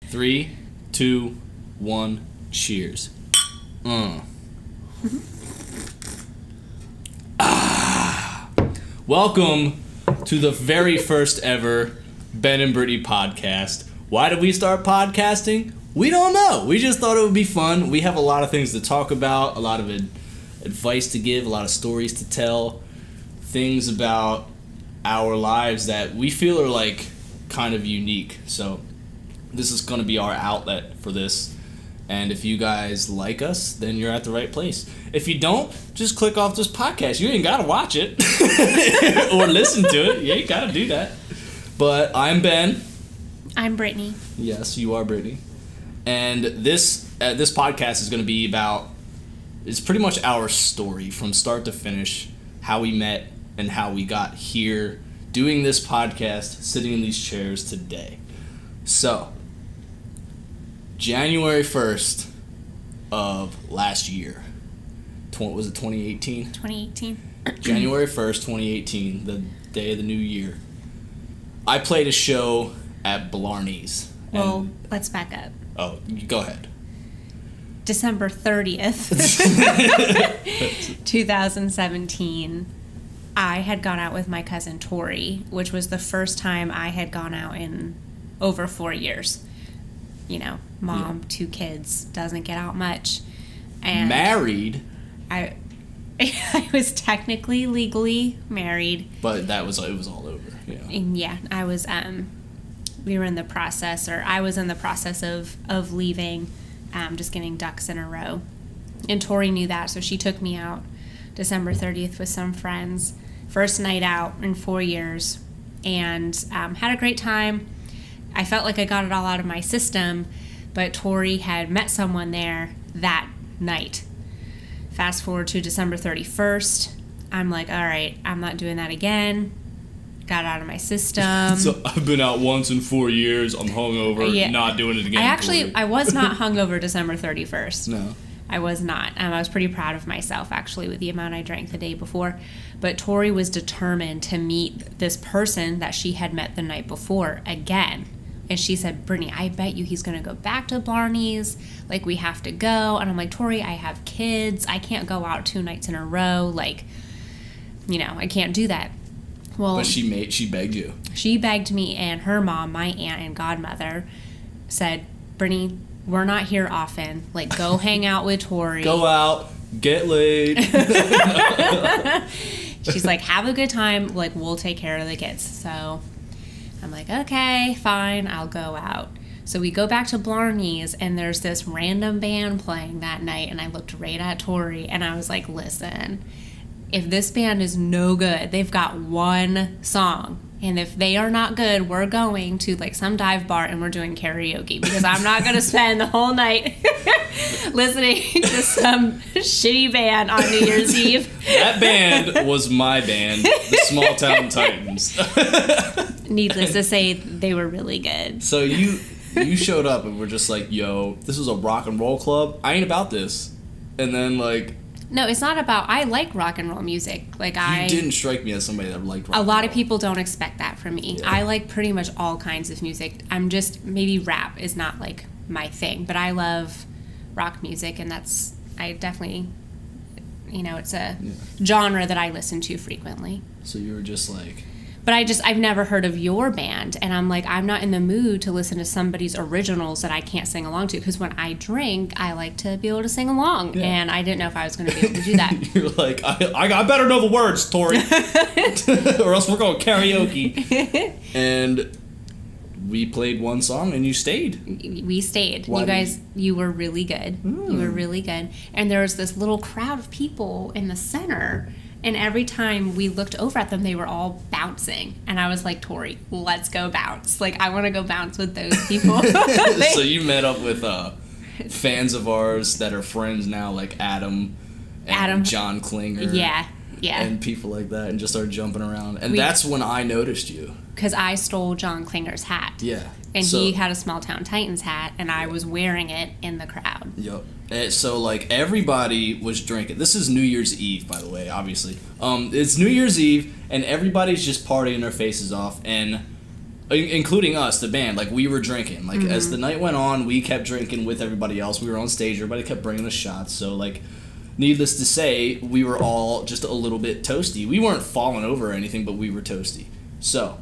3, 2, 1, cheers. Welcome to the very first ever Ben and Brittany podcast. Why did we start podcasting? We don't know. We just thought it would be fun. We have a lot of things to talk about, a lot of advice to give, a lot of stories to tell, things about our lives that we feel are like kind of unique. So this is going to be our outlet for this. And if you guys like us, then you're at the right place. If you don't, just click off this podcast. You ain't got to watch it or listen to it. You ain't got to do that. But I'm Ben. I'm Brittany. Yes, you are Brittany. And this podcast is going to be about, it's pretty much our story from start to finish, how we met and how we got here doing this podcast, sitting in these chairs today. So, January 1st of last year. Was it 2018? 2018. January 1st, 2018, the day of the new year. I played a show at Blarney's. Well, let's back up. Oh, go ahead. December 30th, 2017, I had gone out with my cousin Tori, which was the first time I had gone out in over 4 years. You know, mom, 2 kids, doesn't get out much. And married? I was technically legally married. But it was all over. Yeah. And yeah, I was we were in the process, or I was in the process of leaving, just getting ducks in a row. And Tori knew that, so she took me out December 30th with some friends. First night out in 4 years, and had a great time. I felt like I got it all out of my system, but Tori had met someone there that night. Fast forward to December 31st. I'm like, all right, I'm not doing that again. Got it out of my system. So I've been out once in 4 years. I'm hungover. Yeah. Not doing it again. I was not hungover December 31st. No. I was not. I was pretty proud of myself, actually, with the amount I drank the day before. But Tori was determined to meet this person that she had met the night before again. And she said, Brittany, I bet you he's going to go back to Blarney's. Like, we have to go. And I'm like, Tori, I have kids. I can't go out 2 nights in a row. Like, you know, I can't do that. Well, but she begged you. She begged me, and her mom, my aunt and godmother, said, Brittany, we're not here often. Like, go hang out with Tori. Go out, get laid. She's like, have a good time. Like, we'll take care of the kids. So I'm like, okay, fine, I'll go out. So we go back to Blarney's, and there's this random band playing that night, and I looked right at Tori, and I was like, listen, if this band is no good, they've got one song, and if they are not good, we're going to like some dive bar and we're doing karaoke, because I'm not going to spend the whole night listening to some shitty band on New Year's Eve. That band was my band, the Small Town Titans. Needless to say, they were really good. So you showed up and were just like, yo, this is a rock and roll club. I ain't about this. And then like... No, it's not about... I like rock and roll music. Like You didn't strike me as somebody that liked rock and roll. A lot of people don't expect that from me. Yeah. I like pretty much all kinds of music. I'm just... Maybe rap is not like my thing, but I love rock music, and that's... I definitely... You know, it's a genre that I listen to frequently. So you were just like... But I've never heard of your band, and I'm like, I'm not in the mood to listen to somebody's originals that I can't sing along to, because when I drink, I like to be able to sing along, and I didn't know if I was going to be able to do that. You're like, I better know the words, Tori, or else we're going karaoke. And we played one song, and you stayed. We stayed. Why you guys, you were really good. You were really good. And there was this little crowd of people in the center. And every time we looked over at them, they were all bouncing. And I was like, Tori, let's go bounce. Like, I want to go bounce with those people. So you met up with fans of ours that are friends now, like Adam John Klinger. Yeah. And people like that, and just started jumping around. And that's when I noticed you. Because I stole John Klinger's hat. Yeah. And he had a Small Town Titans hat, and I was wearing it in the crowd. Yep. And so, like, everybody was drinking. This is New Year's Eve, by the way, obviously. It's New Year's Eve, and everybody's just partying their faces off. And including us, the band, like, we were drinking. Like, as the night went on, we kept drinking with everybody else. We were on stage. Everybody kept bringing us shots. So, like, needless to say, we were all just a little bit toasty. We weren't falling over or anything, but we were toasty. So,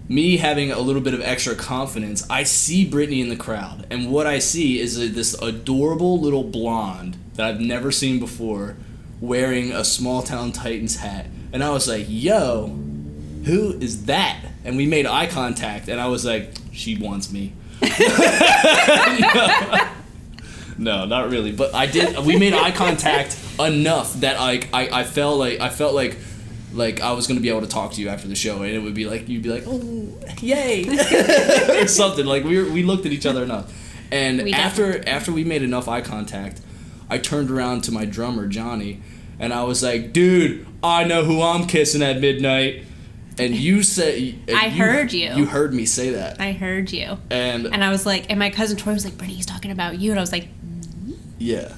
me having a little bit of extra confidence, I see Brittany in the crowd. And what I see is this adorable little blonde that I've never seen before wearing a Small Town Titans hat. And I was like, yo, who is that? And we made eye contact, and I was like, she wants me. No, not really. But I did. We made eye contact enough that I felt like I was gonna be able to talk to you after the show, and it would be like you'd be like, oh, yay, or something. Like we looked at each other enough, and after we made enough eye contact, I turned around to my drummer Johnny, and I was like, dude, I know who I'm kissing at midnight. And you said... I heard you. You heard me say that. I heard you. And I was like... And my cousin Tori was like, Brittany, he's talking about you. And I was like... Yeah.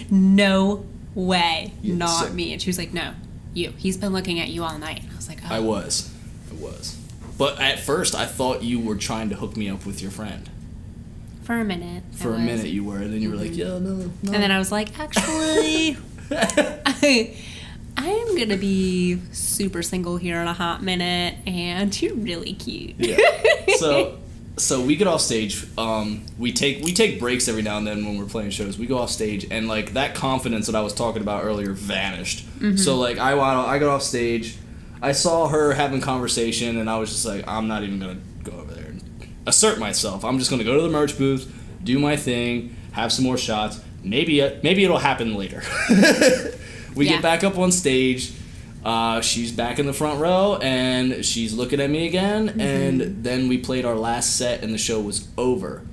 No way. Yeah, Not me. And she was like, no, you. He's been looking at you all night. And I was like, oh. I was. But at first, I thought you were trying to hook me up with your friend. For a minute. For a minute you were. And then you were like, yeah, no. And then I was like, actually... I'm gonna be super single here in a hot minute, and you're really cute. Yeah. So we get off stage. We take breaks every now and then when we're playing shows. We go off stage, and like that confidence that I was talking about earlier vanished. Mm-hmm. So like I got off stage. I saw her having conversation, and I was just like, I'm not even gonna go over there and assert myself. I'm just gonna go to the merch booth, do my thing, have some more shots. Maybe it'll happen later. We get back up on stage. She's back in the front row, and she's looking at me again. Mm-hmm. And then we played our last set, and the show was over.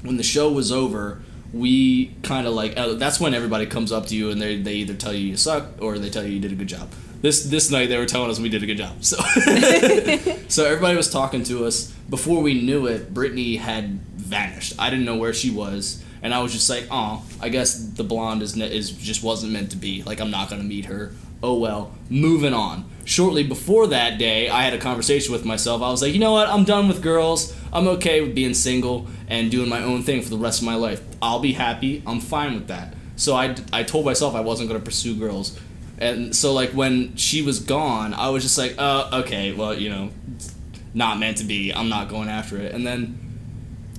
When the show was over, we kind of like... that's when everybody comes up to you, and they either tell you suck, or they tell you did a good job. This night, they were telling us we did a good job. So, so everybody was talking to us. Before we knew it, Brittany had vanished. I didn't know where she was. And I was just like, oh, I guess the blonde is just wasn't meant to be. Like, I'm not going to meet her. Oh, well, moving on. Shortly before that day, I had a conversation with myself. I was like, you know what? I'm done with girls. I'm okay with being single and doing my own thing for the rest of my life. I'll be happy. I'm fine with that. So I told myself I wasn't going to pursue girls. And so, like, when she was gone, I was just like, okay, well, you know, not meant to be. I'm not going after it. And then...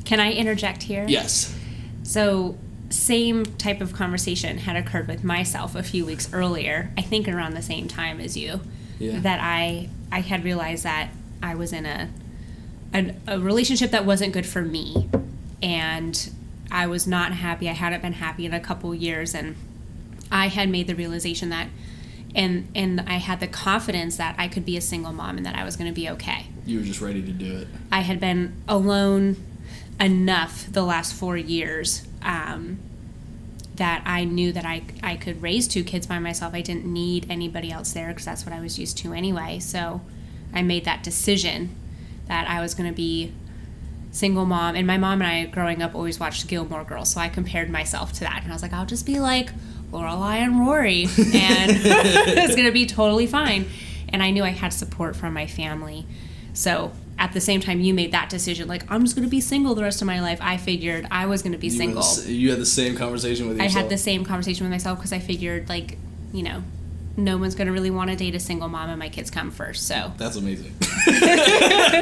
Can I interject here? Yes. So, same type of conversation had occurred with myself a few weeks earlier, I think around the same time as you, that I had realized that I was in a relationship that wasn't good for me, and I was not happy. I hadn't been happy in a couple years, and I had made the realization that, and I had the confidence that I could be a single mom and that I was going to be okay. You were just ready to do it. I had been alone enough the last 4 years that I knew that I could raise 2 kids by myself. I didn't need anybody else there because that's what I was used to anyway. So I made that decision that I was going to be single mom. And my mom and I, growing up, always watched Gilmore Girls, so I compared myself to that. And I was like, I'll just be like Lorelai and Rory, and it's going to be totally fine. And I knew I had support from my family. So at the same time you made that decision, like, I'm just going to be single the rest of my life, I figured I was going to be single. You had the same conversation with yourself? I had the same conversation with myself because I figured, like, you know, no one's going to really want to date a single mom and my kids come first, so. That's amazing.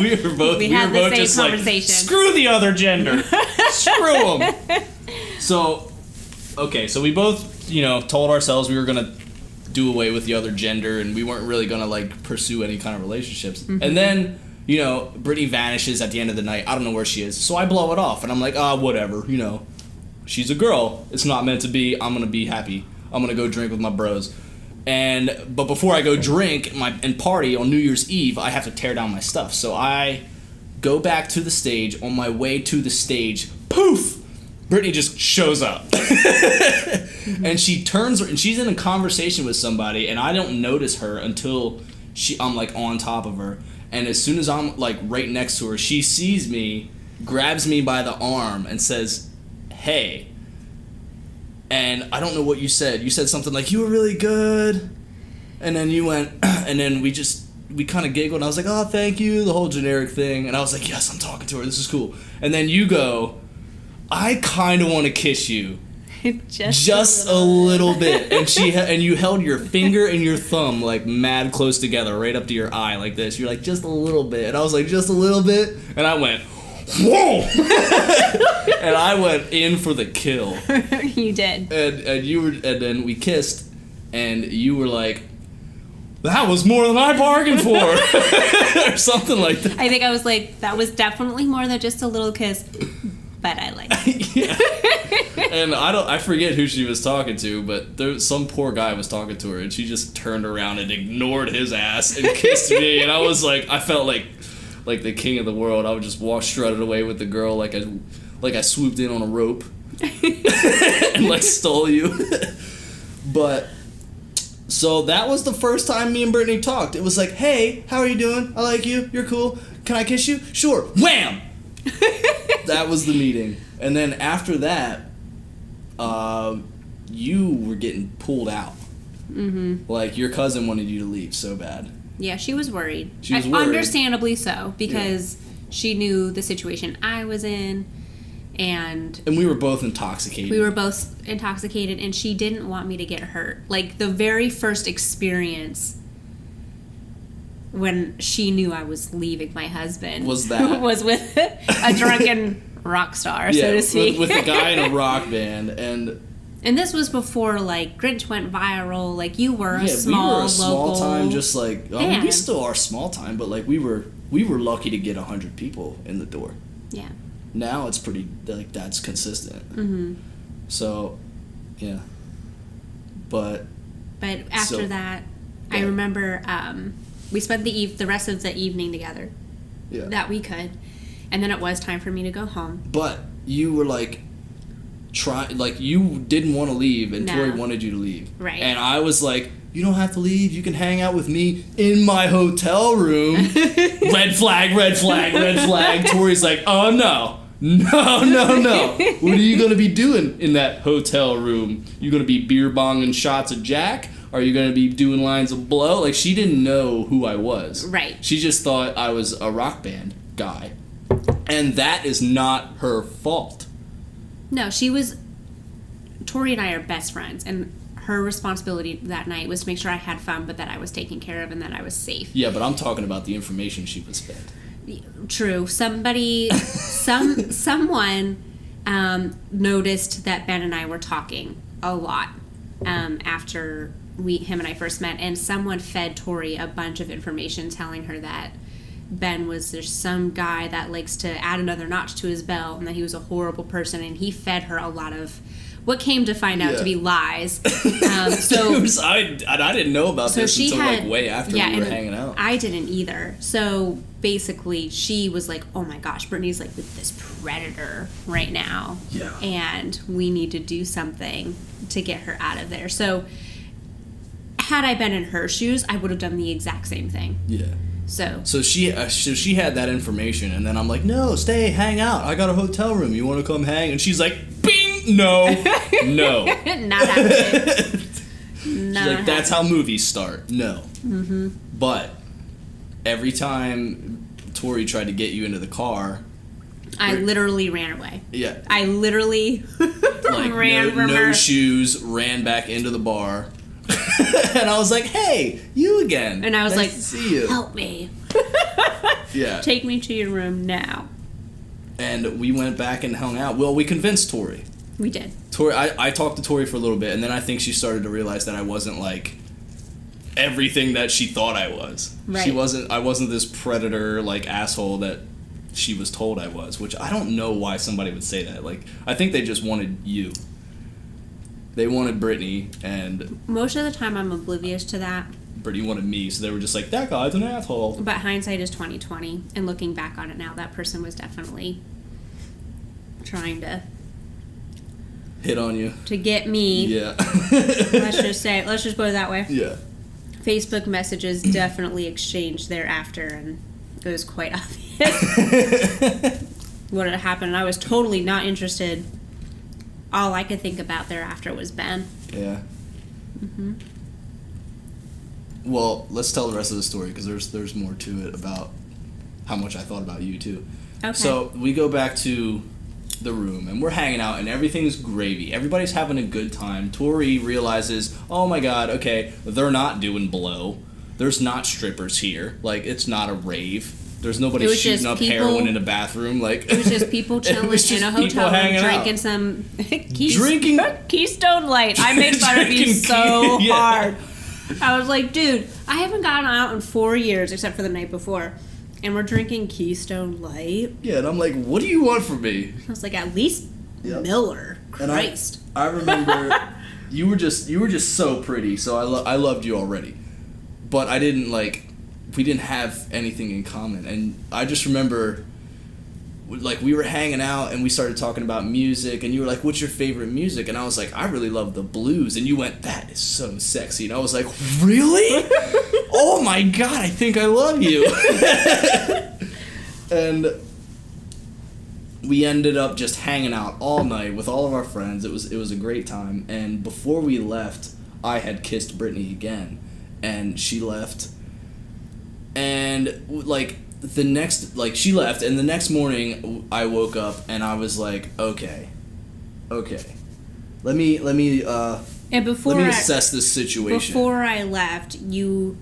we were both just conversation. Like, screw the other gender. Screw them. So, okay, so we both, you know, told ourselves we were going to do away with the other gender and we weren't really going to, like, pursue any kind of relationships. Mm-hmm. And then, you know, Brittany vanishes at the end of the night. I don't know where she is. So I blow it off and I'm like, whatever, you know. She's a girl. It's not meant to be. I'm going to be happy. I'm going to go drink with my bros. But before I go drink and party on New Year's Eve, I have to tear down my stuff. So I go back to the stage. On my way to the stage, poof! Brittany just shows up. And she turns, and she's in a conversation with somebody, and I don't notice her until I'm like on top of her. And as soon as I'm like right next to her, she sees me, grabs me by the arm, and says, "Hey." And I don't know what you said. You said something like, "You were really good." And then you went, and then we just we kind of giggled, and I was like, oh, thank you, the whole generic thing. And I was like, yes, I'm talking to her. This is cool. And then you go, I kind of want to kiss you. Just a little bit. And and you held your finger and your thumb like mad close together right up to your eye like this. You're like, just a little bit. And I was like, just a little bit? And I went, whoa! And I went in for the kill. You did. And then we kissed, and you were like, that was more than I bargained for. Or something like that. I think I was like, that was definitely more than just a little kiss, but I like it. Yeah. And I forget who she was talking to, but some poor guy was talking to her, and she just turned around and ignored his ass and kissed me, and I was like, I felt like the king of the world. I would just walk strutted away with the girl like I swooped in on a rope and like stole you. But so that was the first time me and Brittany talked. It was like, hey, how are you doing? I like you. You're cool. Can I kiss you? Sure. Wham! That was the meeting. And then after that, you were getting pulled out. Mm-hmm. Like, your cousin wanted you to leave so bad. Yeah, she was worried. She was worried. Understandably so, because she knew the situation I was in, and we were both intoxicated. And she didn't want me to get hurt. Like, the very first experience when she knew I was leaving my husband was with a drunken rock star, so to speak. with a guy in a rock band, and this was before like Grinch went viral. Like, you were a small, we were a small local time, just like we still are small time, but like we were lucky to get 100 people in the door. Yeah. Now it's pretty like that's consistent. Mm-hmm. So, yeah. But after that, I remember we spent the rest of the evening together. Yeah. That we could, and then it was time for me to go home. But you were like, you didn't want to leave, and Tori wanted you to leave. Right. And I was like, you don't have to leave. You can hang out with me in my hotel room. Red flag, red flag, red flag. Tori's like, oh, no. No. What are you going to be doing in that hotel room? You going to be beer bonging shots of Jack? Are you going to be doing lines of blow? Like, she didn't know who I was. Right. She just thought I was a rock band guy. And that is not her fault. No, Tori and I are best friends, and her responsibility that night was to make sure I had fun, but that I was taken care of and that I was safe. Yeah, but I'm talking about the information she was fed. True. Someone noticed that Ben and I were talking a lot after him and I first met, and someone fed Tori a bunch of information telling her that Ben was there's some guy that likes to add another notch to his belt, and that he was a horrible person, and he fed her a lot of what came to find out to be lies. I didn't know about this until like way after we were hanging out. I didn't either. So basically, she was like, "Oh my gosh, Brittany's like with this predator right now, and we need to do something to get her out of there." So had I been in her shoes, I would have done the exact same thing. Yeah. So she had that information, and then I'm like, no, stay, hang out. I got a hotel room. You want to come hang? And she's like, bing, no. Not happening. She's like, that's how movies start. No. Mm-hmm. But every time Tori tried to get you into the car, I literally ran away. Yeah. I literally ran from her. No shoes, ran back into the bar. And I was like, hey, you again. And I was nice to see you. Help me. Yeah. Take me to your room now. And we went back and hung out. Well, we convinced Tori. We did. Tori, I talked to Tori for a little bit, and then I think she started to realize that I wasn't like everything that she thought I was. Right. I wasn't this predator like asshole that she was told I was, which I don't know why somebody would say that. Like, I think they just wanted you. They wanted Brittany, and most of the time I'm oblivious to that. Brittany wanted me, so they were just like, that guy's an asshole. But hindsight is 20/20, and looking back on it now, that person was definitely trying to hit on you to get me. Yeah. let's just put it that way. Yeah. Facebook messages definitely exchanged thereafter, and it was quite obvious what had happened. I was totally not interested. All I could think about thereafter was Ben. Yeah. Mm-hmm. Well, let's tell the rest of the story because there's more to it about how much I thought about you too. Okay. So we go back to the room and we're hanging out and everything's gravy. Everybody's having a good time. Tori realizes, oh my god, okay, they're not doing blow. There's not strippers here. Like, it's not a rave. There's nobody shooting up heroin in a bathroom. Like, it was just people chilling in a hotel room drinking some Keystone Light. I made fun of you so hard. I was like, dude, I haven't gotten out in 4 years except for the night before. And we're drinking Keystone Light. Yeah, and I'm like, what do you want from me? I was like, at least Miller. Christ. And I remember you were just so pretty, so I loved you already. But I didn't we didn't have anything in common. And I just remember we were hanging out and we started talking about music and you were like, what's your favorite music? And I was like, I really love the blues. And you went, that is so sexy. And I was like, really? Oh my god, I think I love you. And we ended up just hanging out all night with all of our friends. It was a great time. And before we left, I had kissed Brittany again. And she left. And the next, she left, and the next morning I woke up and I was like, okay, let me assess this situation. Before I left, you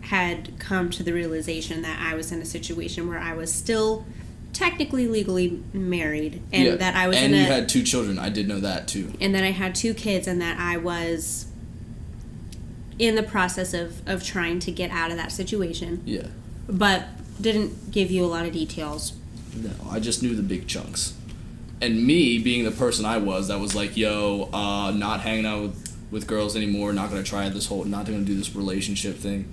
had come to the realization that I was in a situation where I was still technically legally married, and that I was you had 2 children. I did know that too. And then I had 2 kids, and that I was in the process of trying to get out of that situation. Yeah. But didn't give you a lot of details. No, I just knew the big chunks. And me, being the person I was, that was like, yo, not hanging out with girls anymore, not going to try not going to do this relationship thing.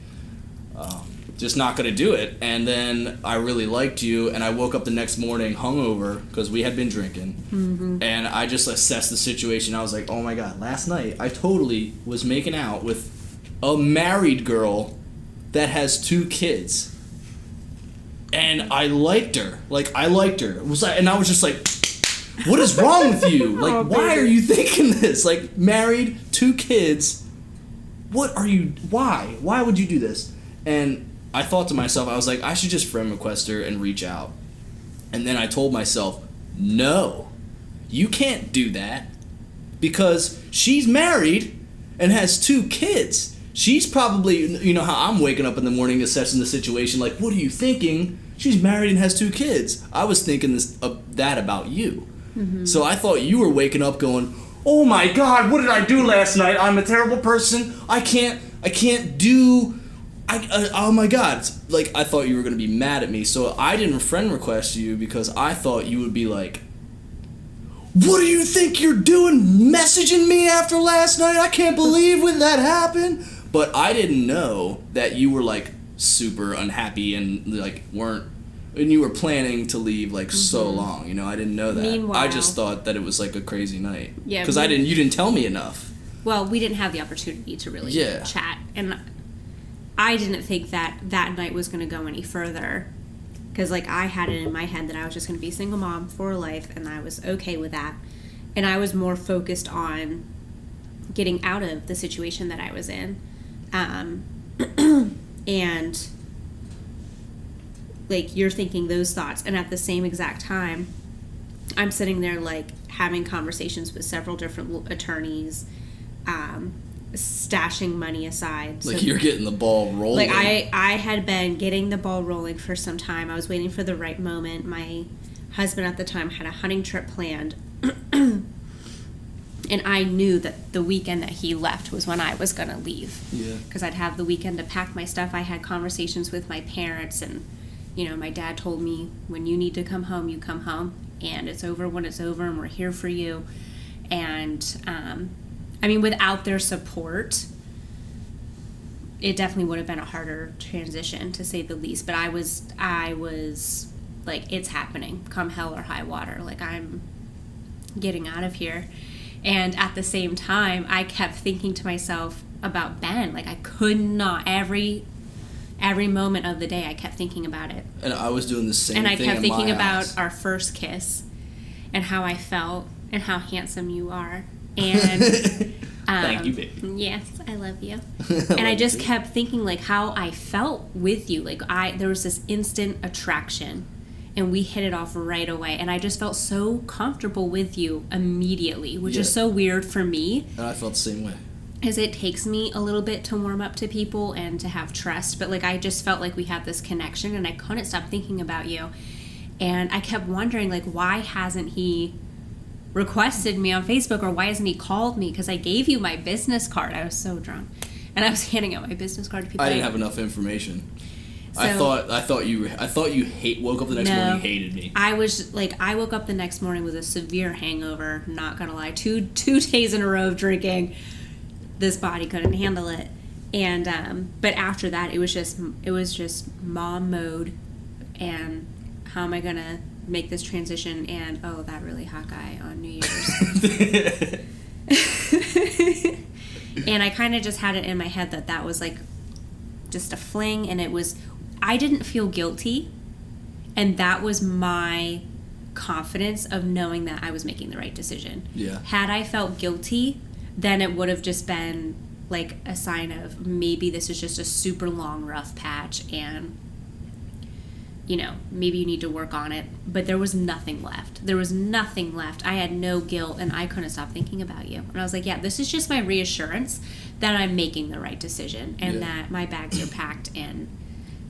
Just not going to do it. And then I really liked you, and I woke up the next morning hungover because we had been drinking. Mm-hmm. And I just assessed the situation. I was like, oh my god, last night I totally was making out with a married girl that has 2 kids. And I liked her. I liked her. And I was just like, what is wrong with you? Why are you thinking this? Married, 2 kids. What are you... Why? Why would you do this? And I thought to myself, I was like, I should just friend request her and reach out. And then I told myself, no, you can't do that. Because she's married and has 2 kids. She's probably... You know how I'm waking up in the morning assessing the situation, what are you thinking? She's married and has 2 kids. I was thinking that about you. Mm-hmm. So I thought you were waking up going, oh my god, what did I do last night? I'm a terrible person. I can't do... oh my god. I thought you were going to be mad at me. So I didn't friend request you because I thought you would be like, what do you think you're doing messaging me after last night? I can't believe when that happened. But I didn't know that you were super unhappy and weren't, and you were planning to leave so long. I didn't know that. Meanwhile, I just thought that it was a crazy night. Yeah. Because you didn't tell me enough. Well, we didn't have the opportunity to really chat, and I didn't think that night was going to go any further. Because I had it in my head that I was just going to be a single mom for life, and I was okay with that. And I was more focused on getting out of the situation that I was in. And you're thinking those thoughts, and at the same exact time I'm sitting there having conversations with several different attorneys, stashing money aside. You're getting the ball rolling. I had been getting the ball rolling for some time. I was waiting for the right moment. My husband at the time had a hunting trip planned. And I knew that the weekend that he left was when I was going to leave. Yeah. Because I'd have the weekend to pack my stuff. I had conversations with my parents, and, my dad told me, when you need to come home, you come home. And it's over when it's over, and we're here for you. And, without their support, it definitely would have been a harder transition, to say the least. But I was it's happening. Come hell or high water. I'm getting out of here. And at the same time, I kept thinking to myself about Ben. I could not, every moment of the day, I kept thinking about it. And I was doing the same thing. And I kept thinking about our first kiss and how I felt and how handsome you are. And Thank you, baby. Yes, I love you. And I just kept thinking, like, how I felt with you. Like, there was this instant attraction, and we hit it off right away. And I just felt so comfortable with you immediately, which is so weird for me. And I felt the same way. Because it takes me a little bit to warm up to people and to have trust. But, like, I just felt like we had this connection, and I couldn't stop thinking about you. And I kept wondering, like, why hasn't he requested me on Facebook, or why hasn't he called me? Because I gave you my business card. I was so drunk, and I was handing out my business card to people. I didn't have enough information. So, I thought you woke up the next morning and hated me. I was like, I woke up the next morning with a severe hangover. Not gonna lie, two days in a row of drinking. This body couldn't handle it, and but after that, it was just mom mode, and how am I gonna make this transition? And that really hot guy on New Year's. And I kind of just had it in my head that was like just a fling, and I didn't feel guilty, and that was my confidence of knowing that I was making the right decision. Yeah. Had I felt guilty, then it would have just been like a sign of maybe this is just a super long rough patch, and maybe you need to work on it. But there was nothing left. I had no guilt, and I couldn't stop thinking about you. And I was like, yeah, this is just my reassurance that I'm making the right decision, and that my bags are packed and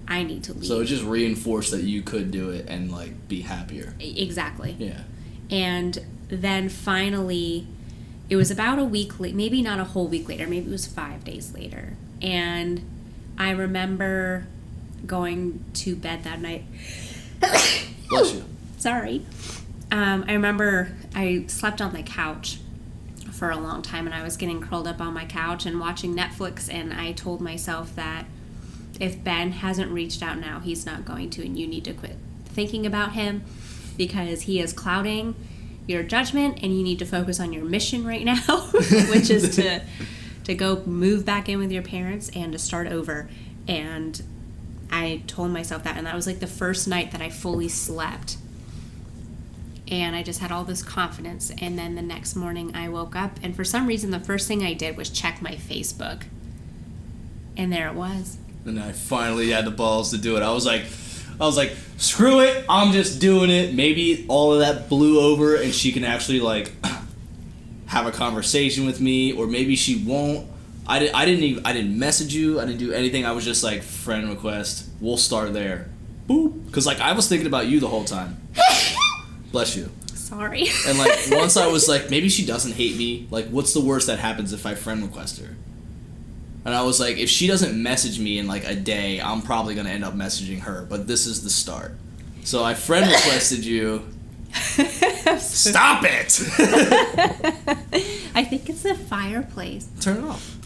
I need to leave. So it just reinforced that you could do it and, like, be happier. Exactly. Yeah. And then finally, it was about a week later, maybe not a whole week later, maybe it was 5 days later. And I remember going to bed that night. Bless you. Sorry. I remember I slept on the couch for a long time, and I was getting curled up on my couch and watching Netflix, and I told myself that if Ben hasn't reached out now, he's not going to, and you need to quit thinking about him because he is clouding your judgment, and you need to focus on your mission right now, which is to go move back in with your parents and to start over. And I told myself that, and that was like the first night that I fully slept. And I just had all this confidence. And then the next morning I woke up, and for some reason the first thing I did was check my Facebook. And there it was. And I finally had the balls to do it. I was like, screw it, I'm just doing it. Maybe all of that blew over and she can actually, like, have a conversation with me, or maybe she won't. I didn't message you. I didn't do anything. I was just like, friend request. We'll start there. Boop. Because, like, I was thinking about you the whole time. Bless you. Sorry. And, like, once I was like, maybe she doesn't hate me. Like, what's the worst that happens if I friend request her? And I was like, if she doesn't message me in, like, a day, I'm probably going to end up messaging her. But this is the start. So I friend requested you. Stop it! I think it's the fireplace. Turn it off.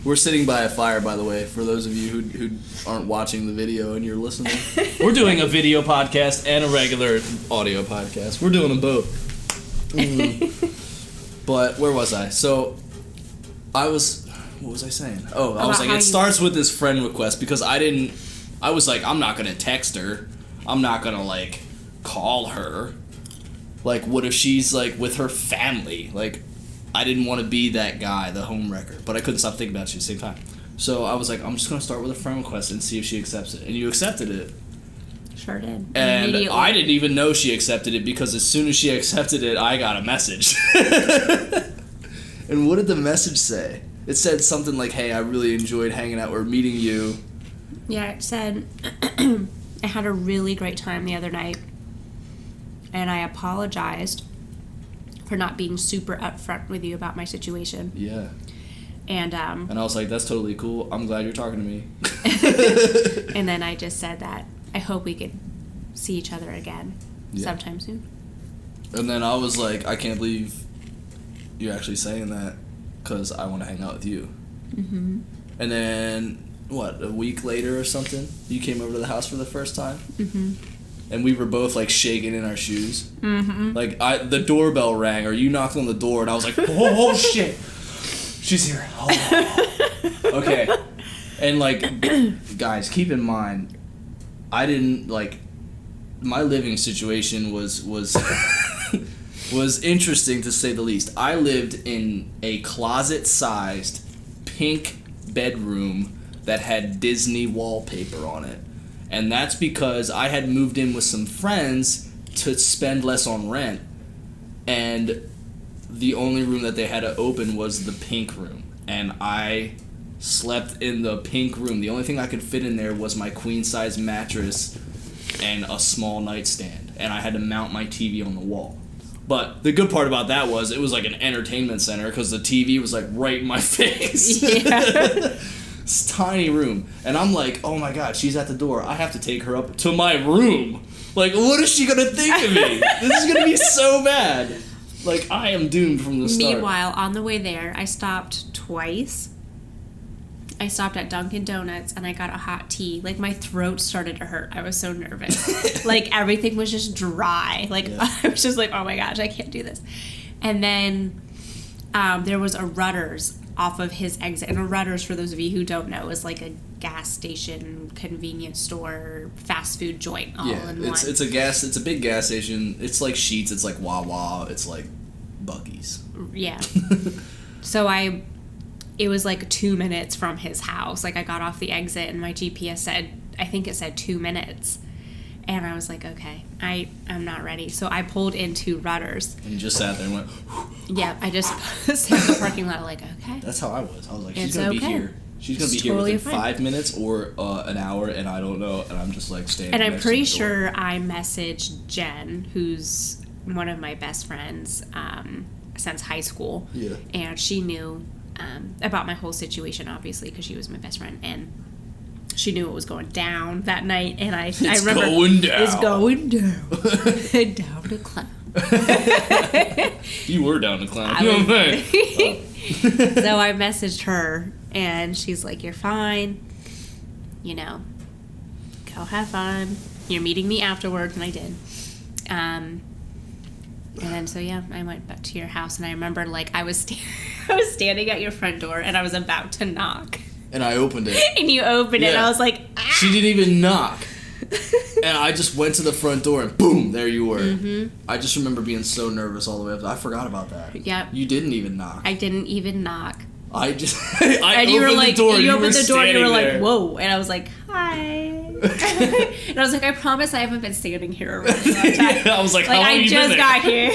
We're sitting by a fire, by the way, for those of you who aren't watching the video and you're listening. We're doing a video podcast and a regular audio podcast. We're doing them both. But where was I? So what was I saying? Oh, I was like, it starts with this friend request because I was like, I'm not going to text her. I'm not going to, like, call her. Like, what if she's, like, with her family? Like, I didn't want to be that guy, the homewrecker, but I couldn't stop thinking about you at the same time. So I was like, I'm just going to start with a friend request and see if she accepts it. And you accepted it. Sure did. And I didn't even know she accepted it because as soon as she accepted it, I got a message. And what did the message say? It said something like, hey, I really enjoyed hanging out or meeting you. Yeah, it said, I had a really great time the other night, and I apologized for not being super upfront with you about my situation. Yeah. And I was like, that's totally cool. I'm glad you're talking to me. And then I just said that I hope we could see each other again sometime soon. And then I was like, I can't believe you're actually saying that because I want to hang out with you. Mm-hmm. And then, a week later or something, you came over to the house for the first time? Mm-hmm. And we were both, like, shaking in our shoes. Mm-hmm. Like, the doorbell rang, or you knocked on the door, and I was like, oh shit. She's here. Oh. Okay. And, like, guys, keep in mind, I didn't, like, my living situation was was interesting to say the least. I lived in a closet-sized pink bedroom that had Disney wallpaper on it. And that's because I had moved in with some friends to spend less on rent. And the only room that they had to open was the pink room. And I slept in the pink room. The only thing I could fit in there was my queen-size mattress and a small nightstand. And I had to mount my TV on the wall. But the good part about that was it was like an entertainment center because the TV was like right in my face. Yeah. This tiny room. And I'm like, oh my God, she's at the door. I have to take her up to my room. Like, what is she going to think of me? This is going to be so bad. Like, I am doomed from the start. Meanwhile, on the way there, I stopped twice. I stopped at Dunkin' Donuts and I got a hot tea. Like, my throat started to hurt. I was so nervous. Like, everything was just dry. Like, yeah. I was just like, oh my gosh, I can't do this. And then there was a Rutter's off of his exit. And a Rutter's, for those of you who don't know, is like a gas station, convenience store, fast food joint all in one. It's a big gas station. It's like Sheetz, it's like Wawa, it's like Buc-ee's. Yeah. So it was like 2 minutes from his house. Like, I got off the exit and my GPS I think it said 2 minutes. And I was like, okay, I'm not ready. So I pulled into Rutter's. And you just sat there and went, yeah, I just sat in the parking lot like, okay. That's how I was. I was like, she's going to be here. She's going to be here within 5 minutes or an hour, and I don't know. And I'm just like standing And I'm next pretty to the door. sure I messaged Jen, who's one of my best friends since high school. Yeah. And she knew about my whole situation, obviously, because she was my best friend. And she knew it was going down that night. And I remember going down. It's going down. Down to clown. You were down to clown. You know what I'm saying? So I messaged her, and she's like, you're fine. You know, go have fun. You're meeting me afterwards, and I did. And then, so yeah, I went back to your house, and I remember, like, I was standing at your front door, and I was about to knock. And I opened it. And you opened it, and I was like, ah! She didn't even knock. And I just went to the front door, and boom, there you were. Mm-hmm. I just remember being so nervous all the way up. I forgot about that. Yep. You didn't even knock. I didn't even knock. I just... and you were like, you opened the door, and you were there. like, whoa. And I was like, hi. And I was like, I promise I haven't been standing here a really long time. I was like, how long I have you just been got here.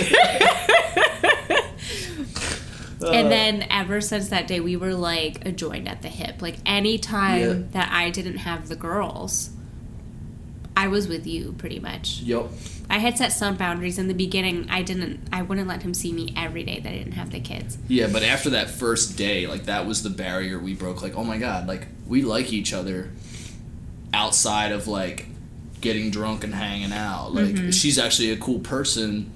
And then ever since that day, we were like joined at the hip. Like, any time that I didn't have the girls, I was with you pretty much. Yep. I had set some boundaries in the beginning. I wouldn't let him see me every day that I didn't have the kids. Yeah, but after that first day, like, that was the barrier we broke. Like, oh my God, like, we like each other outside of, like, getting drunk and hanging out. Like, she's actually a cool person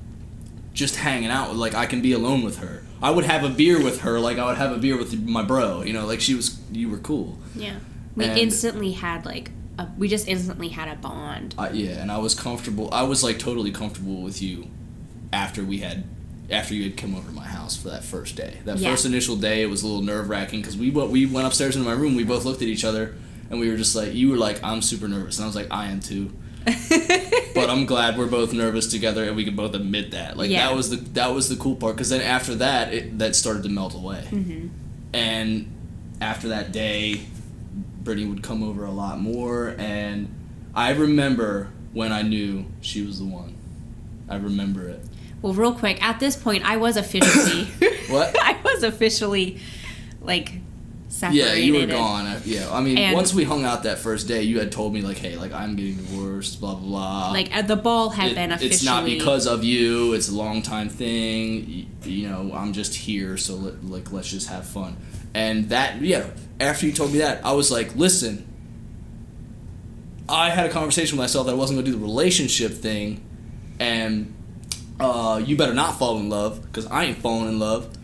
just hanging out. Like, I can be alone with her. I would have a beer with her like I would have a beer with my bro. You know, like, you were cool. Yeah. We instantly had, like, we just instantly had a bond. Yeah, and I was comfortable. I was, like, totally comfortable with you after you had come over to my house for that first day. That first initial day, it was a little nerve-wracking because we went upstairs into my room. We both looked at each other, and we were just like, you were like, I'm super nervous. And I was like, I am too. But I'm glad we're both nervous together, and we can both admit that. Like, that was the cool part, because then after that, that started to melt away. Mm-hmm. And after that day, Brittany would come over a lot more, and I remember when I knew she was the one. I remember it. Well, real quick, at this point, I was officially... What? I was officially, like, separated. Yeah, you were gone. Yeah, I mean, once we hung out that first day, you had told me, like, hey, like, I'm getting divorced, blah, blah, blah. Like, the ball had been officially... It's not because of you. It's a long-time thing. You know, I'm just here, so, let's just have fun. And that, after you told me that, I was like, listen, I had a conversation with myself that I wasn't going to do the relationship thing, and you better not fall in love, because I ain't falling in love.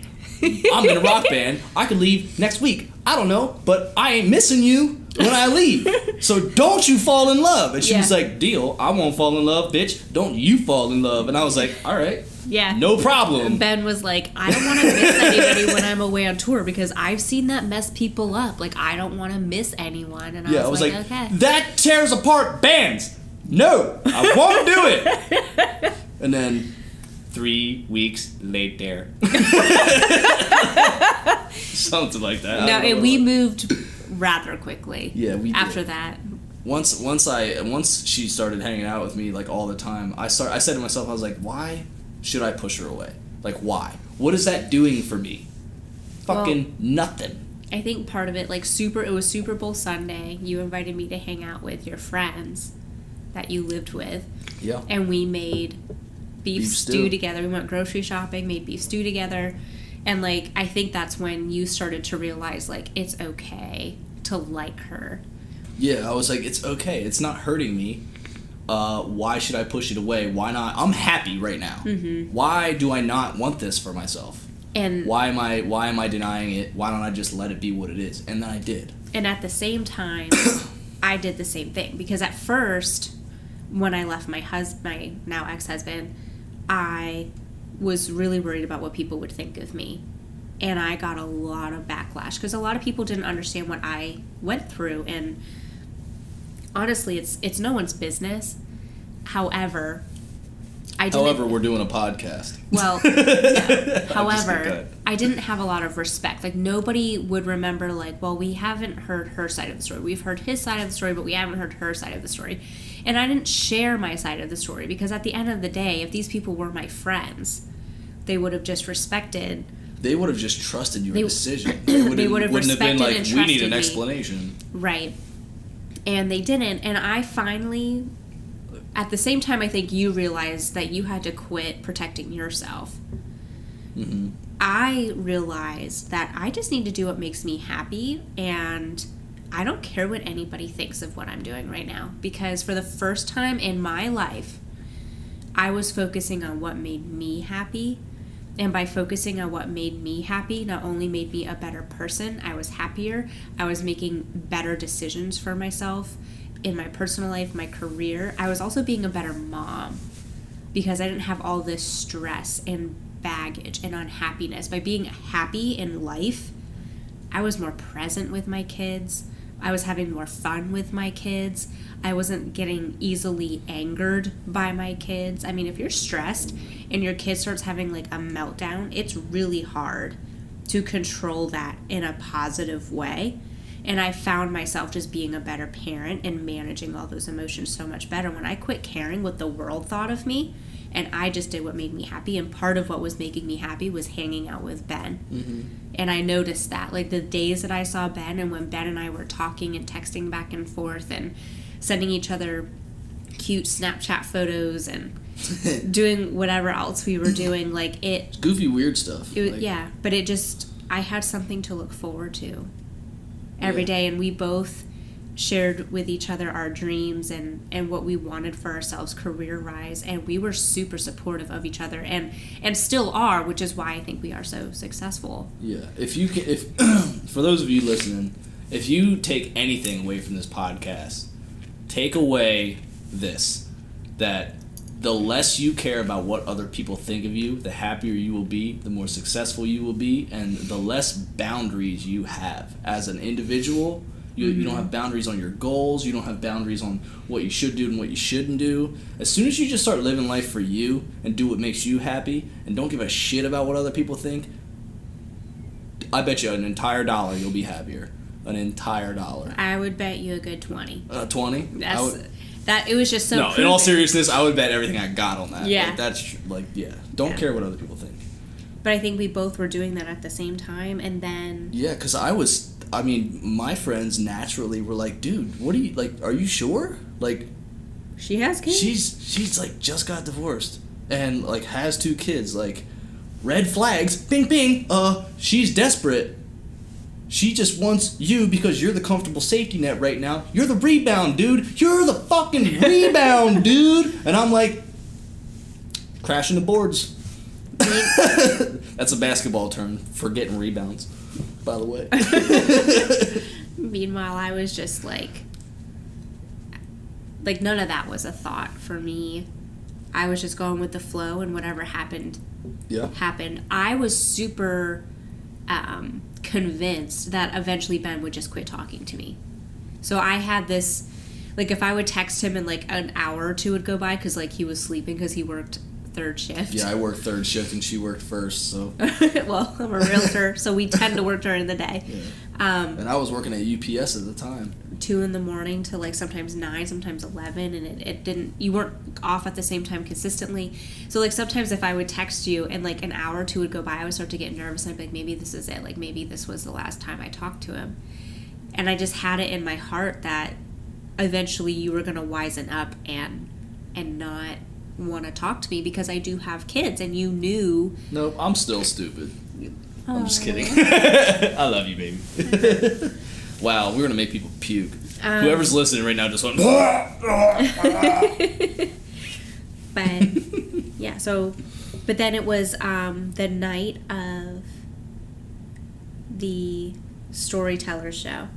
I'm in a rock band. I could leave next week. I don't know, but I ain't missing you when I leave. So don't you fall in love. And she was like, deal, I won't fall in love, bitch. Don't you fall in love. And I was like, all right. Yeah. No problem. Ben was like, I don't want to miss anybody when I'm away on tour, because I've seen that mess people up. Like, I don't want to miss anyone. And I was like, okay. That tears apart bands. No, I won't do it. And then 3 weeks later. Something like that. No, we moved rather quickly. Yeah, we did. After that. Once she started hanging out with me like all the time, I said to myself, I was like, why should I push her away? Like, why? What is that doing for me? Fucking nothing. I think part of it, like it was Super Bowl Sunday. You invited me to hang out with your friends that you lived with. Yeah. And we made beef stew together. We went grocery shopping, made beef stew together. And, like, I think that's when you started to realize, like, it's okay to like her. Yeah, I was like, it's okay. It's not hurting me. Why should I push it away? Why not? I'm happy right now. Mm-hmm. Why do I not want this for myself? And why am I denying it? Why don't I just let it be what it is? And then I did. And at the same time, I did the same thing. Because at first, when I left my now ex-husband, I was really worried about what people would think of me. And I got a lot of backlash. Because a lot of people didn't understand what I went through. And honestly, it's no one's business. However, we're doing a podcast. Well, yeah. However, I didn't have a lot of respect. Like, nobody would remember, like, well, we haven't heard her side of the story. We've heard his side of the story, but we haven't heard her side of the story. And I didn't share my side of the story because at the end of the day, if these people were my friends, they would have just respected. They would have just trusted your decision. They would have wouldn't have been like, we need an me. explanation. Right. And they didn't. And I finally... At the same time, I think you realized that you had to quit protecting yourself. Mm-hmm. I realized that I just need to do what makes me happy, and I don't care what anybody thinks of what I'm doing right now. Because for the first time in my life, I was focusing on what made me happy. And by focusing on what made me happy, not only made me a better person, I was happier. I was making better decisions for myself. In my personal life, my career, I was also being a better mom because I didn't have all this stress and baggage and unhappiness. By being happy in life, I was more present with my kids. I was having more fun with my kids. I wasn't getting easily angered by my kids. I mean, if you're stressed and your kid starts having like a meltdown, it's really hard to control that in a positive way. And I found myself just being a better parent and managing all those emotions so much better when I quit caring what the world thought of me and I just did what made me happy. And part of what was making me happy was hanging out with Ben. Mm-hmm. And I noticed that, like, the days that I saw Ben and when Ben and I were talking and texting back and forth and sending each other cute Snapchat photos and doing whatever else we were doing, like, it... Goofy, weird stuff. Yeah, but it just... I had something to look forward to every day, and we both shared with each other our dreams and what we wanted for ourselves career-wise, and we were super supportive of each other and still are, which is why I think we are so successful. Yeah. If for those of you listening, if you take anything away from this podcast, take away this, that the less you care about what other people think of you, the happier you will be, the more successful you will be, and the less boundaries you have as an individual. You don't have boundaries on your goals. You don't have boundaries on what you should do and what you shouldn't do. As soon as you just start living life for you and do what makes you happy and don't give a shit about what other people think, I bet you an entire $1 you'll be happier. An entire $1. I would bet you a good 20. 20? That it was just so. No, proven. In all seriousness, I would bet everything I got on that. Yeah. Like, that's Don't care what other people think. But I think we both were doing that at the same time, and then. Yeah, because my friends naturally were like, dude, what are you, like, are you sure? Like. She has kids? She's like, just got divorced and, like, has 2 kids. Like, red flags. Bing, bing. She's desperate. She just wants you because you're the comfortable safety net right now. You're the rebound, dude. You're the fucking rebound, dude. And I'm like, crashing the boards. That's a basketball term for getting rebounds, by the way. Meanwhile, I was just like none of that was a thought for me. I was just going with the flow, and whatever happened, happened. I was super convinced that eventually Ben would just quit talking to me. So I had this, like, if I would text him and like an hour or two would go by because like he was sleeping because he worked third shift. Yeah, I worked third shift and she worked first, so. Well, I'm a realtor, so we tend to work during the day. Yeah. And I was working at UPS at the time. 2 in the morning to like sometimes 9, sometimes 11, and it didn't, you weren't off at the same time consistently. So like sometimes if I would text you and like an hour or two would go by, I would start to get nervous. I'd be like, maybe this is it. Like maybe this was the last time I talked to him. And I just had it in my heart that eventually you were going to wisen up and not want to talk to me because I do have kids, and you knew. Nope, I'm still stupid. Oh. I'm just kidding. I love you, baby. Wow, we're going to make people puke. Whoever's listening right now just went... But, yeah, so... But then it was the night of the storyteller show.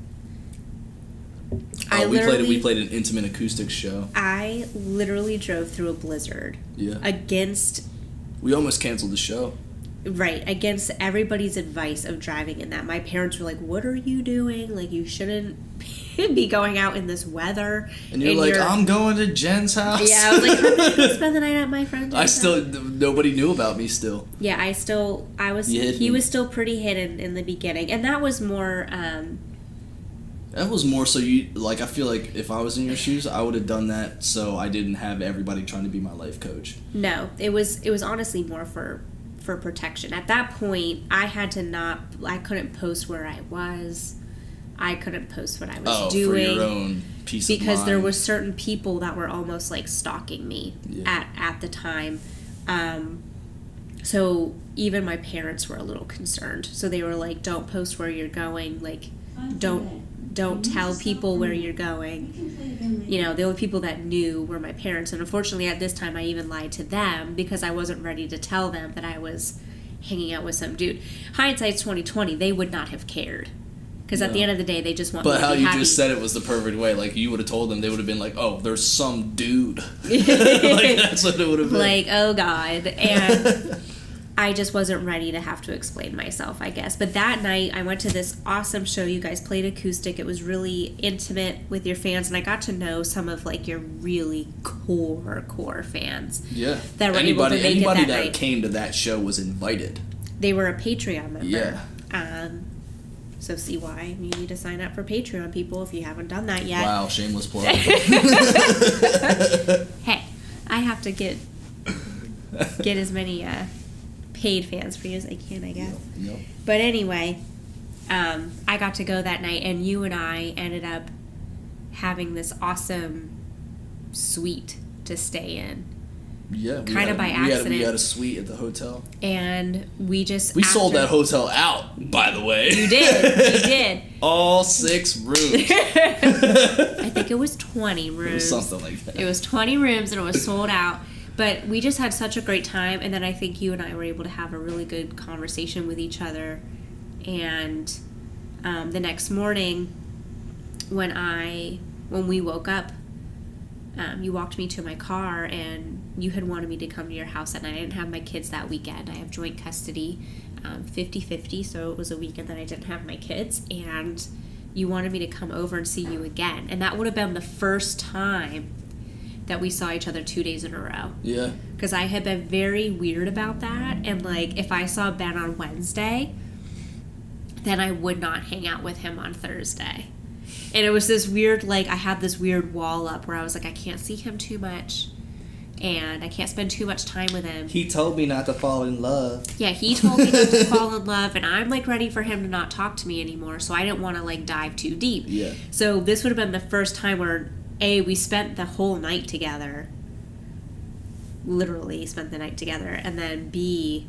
We played an intimate acoustic show. I literally drove through a blizzard. Yeah. We almost canceled the show. Right, against everybody's advice of driving in that. My parents were like, what are you doing? Like, you shouldn't be going out in this weather. And you're like, I'm going to Jen's house. Yeah, I was like, I'm going to spend the night at my friend's house. Nobody knew about me still. Yeah, he was still pretty hidden in the beginning. And that was more, That was more so I feel like if I was in your shoes, I would have done that so I didn't have everybody trying to be my life coach. No, it was honestly more for protection. At that point, I couldn't post where I was. I couldn't post what I was doing. For your own peace of mind. Because there were certain people that were almost like stalking me at the time. So even my parents were a little concerned. So they were like, don't post where you're going. Like, don't tell people where you're going. You know, the only people that knew were my parents. And unfortunately, at this time, I even lied to them because I wasn't ready to tell them that I was hanging out with some dude. Hindsight's 2020. They would not have cared. Because at the end of the day, they just want me to be happy. But how you just said it was the perfect way. Like, you would have told them, they would have been like, oh, there's some dude. Like, that's what it would have been. Like, oh, God. And I just wasn't ready to have to explain myself, I guess. But that night, I went to this awesome show. You guys played acoustic. It was really intimate with your fans. And I got to know some of, like, your really core fans. Yeah. That were able to make anybody it that that night. Came to that show was invited. They were a Patreon member. Yeah. So see why you need to sign up for Patreon, people, if you haven't done that yet. Wow, shameless plug. Hey, I have to get as many paid fans for you as I can, I guess. Yep. But anyway, I got to go that night, and you and I ended up having this awesome suite to stay in. Yeah, kind of by accident. We had a suite at the hotel, and we sold that hotel out. By the way, you did. All 6 rooms. I think it was 20 rooms. It was something like that. It was 20 rooms, and it was sold out. But we just had such a great time, and then I think you and I were able to have a really good conversation with each other. And the next morning, when we woke up, you walked me to my car, and you had wanted me to come to your house that night. I didn't have my kids that weekend. I have joint custody, 50-50, so it was a weekend that I didn't have my kids, and you wanted me to come over and see you again. And that would have been the first time that we saw each other 2 days in a row. Yeah. Because I had been very weird about that, and, like, if I saw Ben on Wednesday, then I would not hang out with him on Thursday. And it was this weird, like, I had this weird wall up where I was like, I can't see him too much, and I can't spend too much time with him. He told me not to fall in love. Yeah, he told me not to fall in love, and I'm, like, ready for him to not talk to me anymore, so I didn't want to, like, dive too deep. Yeah. So this would have been the first time where, A, we spent the whole night together, literally spent the night together, and then B,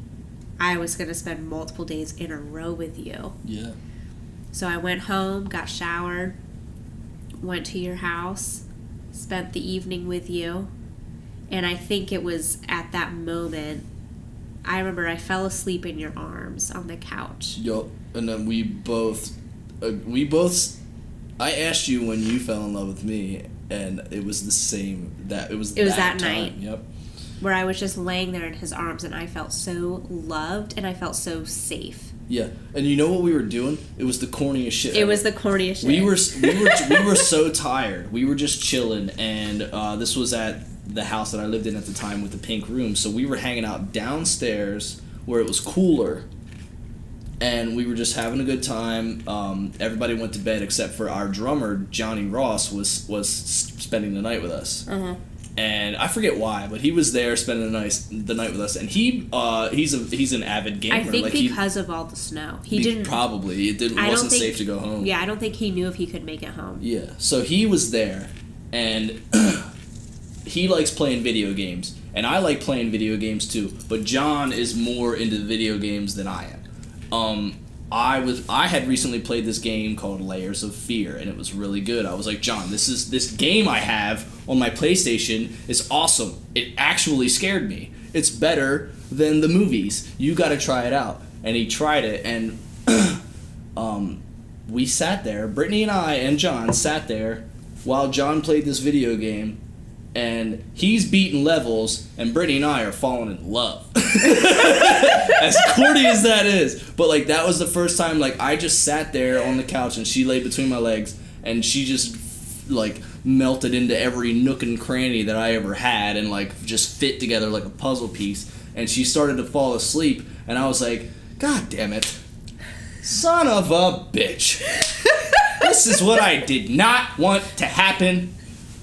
I was going to spend multiple days in a row with you. Yeah. So I went home, got showered, went to your house, spent the evening with you, and I think it was at that moment, I remember I fell asleep in your arms on the couch. Yup, and then we both, I asked you when you fell in love with me, and it was the same, it was that night. Yep. Where I was just laying there in his arms, and I felt so loved, and I felt so safe. Yeah, and you know what we were doing? It was the corniest shit. It was the corniest shit. We were so tired. We were just chilling, and this was at the house that I lived in at the time with the pink room. So we were hanging out downstairs where it was cooler, and we were just having a good time. Everybody went to bed except for our drummer, Johnny Ross, was spending the night with us. Uh-huh. And I forget why, but he was there spending the night with us, and he's an avid gamer. I think like because of all the snow, he didn't. Probably it wasn't safe to go home. Yeah, I don't think he knew if he could make it home. Yeah, so he was there, and he likes playing video games, and I like playing video games too. But John is more into video games than I am. I had recently played this game called Layers of Fear, and it was really good. I was like, John, this game I have on my PlayStation is awesome. It actually scared me. It's better than the movies. You got to try it out. And he tried it, and we sat there. Brittany and I and John sat there while John played this video game, and he's beating levels, and Brittany and I are falling in love. As corny as that is. But, like, that was the first time, like, I just sat there on the couch, and she lay between my legs, and she just, like, melted into every nook and cranny that I ever had, and, like, just fit together like a puzzle piece. And she started to fall asleep, and I was like, God damn it. Son of a bitch. This is what I did not want to happen.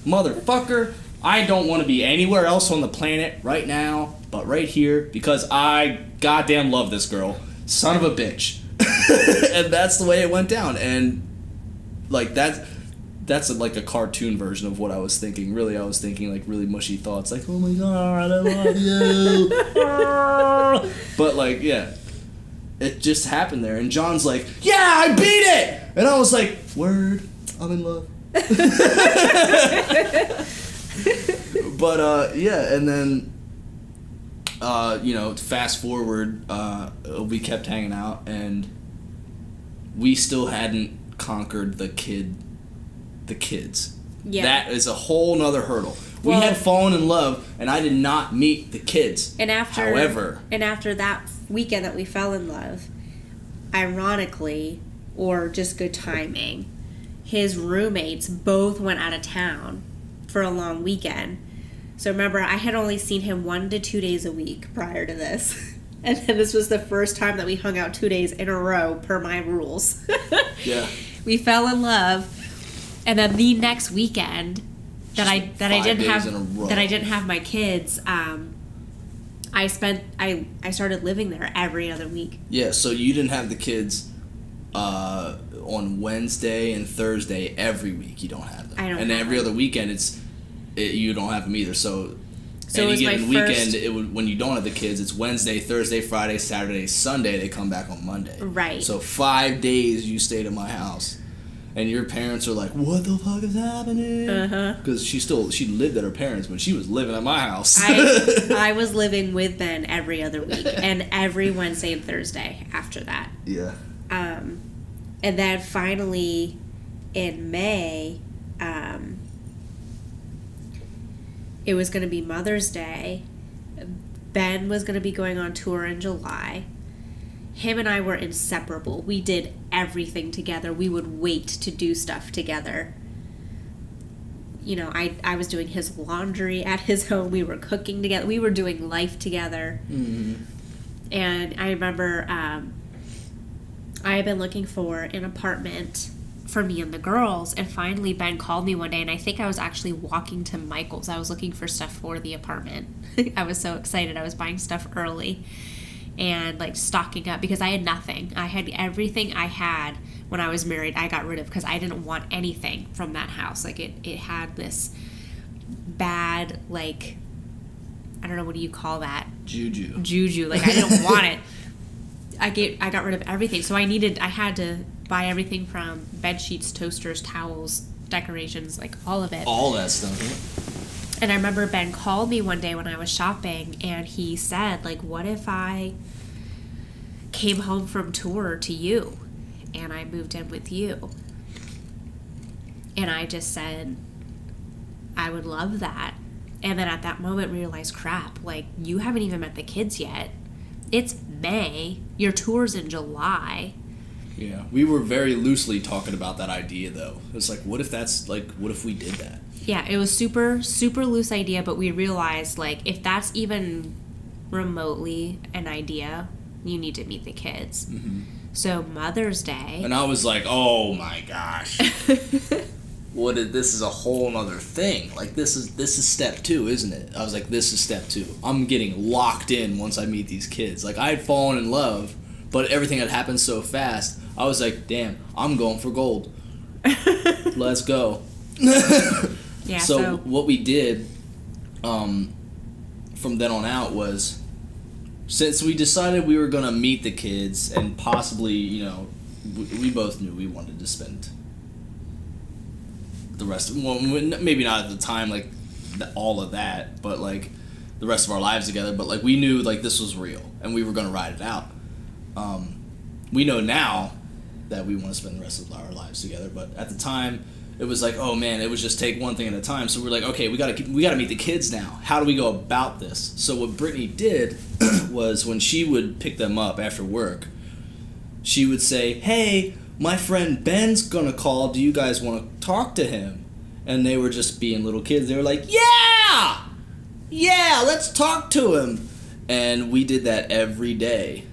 Motherfucker. I don't want to be anywhere else on the planet right now, but right here, because I goddamn love this girl. Son of a bitch. And that's the way it went down. And, like, that's like a cartoon version of what I was thinking. Really, I was thinking, like, really mushy thoughts. Like, oh my God, I love you. But, like, yeah. It just happened there. And John's like, yeah, I beat it! And I was like, word, I'm in love. But yeah, and then fast forward, we kept hanging out, and we still hadn't conquered the kids. Yeah. That is a whole nother hurdle. Well, we had fallen in love, and I did not meet the kids. And after that weekend that we fell in love, ironically, or just good timing, his roommates both went out of town for a long weekend. So remember, I had only seen him 1 to 2 days a week prior to this. And then this was the first time that we hung out 2 days in a row per my rules. Yeah. We fell in love. And then the next weekend that I didn't have my kids, I started living there every other week. Yeah, so you didn't have the kids on Wednesday and Thursday every week. You don't have them. I don't. And have every them. other weekend you don't have them either. So any given weekend, when you don't have the kids, it's Wednesday, Thursday, Friday, Saturday, Sunday. They come back on Monday. Right. So 5 days you stayed at my house. And your parents are like, what the fuck is happening? Because she lived at her parents', but she was living at my house. I was living with Ben every other week, and every Wednesday and Thursday after that. Yeah. And then finally, in May, it was going to be Mother's Day. Ben was going to be going on tour in July. Him and I were inseparable. We did everything together. We would wait to do stuff together. You know, I was doing his laundry at his home. We were cooking together. We were doing life together. Mm-hmm. And I remember I had been looking for an apartment for me and the girls. And finally, Ben called me one day. And I think I was actually walking to Michael's. I was looking for stuff for the apartment. I was so excited. I was buying stuff early. And like stocking up because I had nothing. I had everything I had when I was married. I got rid of because I didn't want anything from that house. Like it had this bad, like, I don't know, what do you call that? Juju. Like I didn't want it. I got rid of everything. So I had to buy everything from bed sheets, toasters, towels, decorations, like all of it. All that stuff. Yeah. And I remember Ben called me one day when I was shopping, and he said, like, what if I came home from tour to you, and I moved in with you? And I just said, I would love that. And then at that moment realized, crap, like, you haven't even met the kids yet. It's May. Your tour's in July. Yeah, we were very loosely talking about that idea, though. It's like, what if we did that? Yeah, it was super, super loose idea, but we realized, like, if that's even remotely an idea, you need to meet the kids. Mm-hmm. So Mother's Day. And I was like, oh my gosh. This is a whole nother thing. Like, this is step 2, isn't it? I was like, this is step 2. I'm getting locked in once I meet these kids. Like, I had fallen in love, but everything had happened so fast. I was like, damn, I'm going for gold. Let's go. Yeah. So what we did from then on out was, since we decided we were going to meet the kids and possibly, you know, we both knew we wanted to spend the rest of, well, maybe not at the time, like, all of that, but, like, the rest of our lives together, but, like, we knew, like, this was real, and we were going to ride it out. We know now that we want to spend the rest of our lives together, but at the time, it was like, oh man, it was just take one thing at a time. So we're like, okay, we gotta meet the kids now. How do we go about this? So what Brittany did was, when she would pick them up after work, she would say, hey, my friend Ben's gonna call. Do you guys want to talk to him? And they were just being little kids. They were like, yeah, let's talk to him. And we did that every day.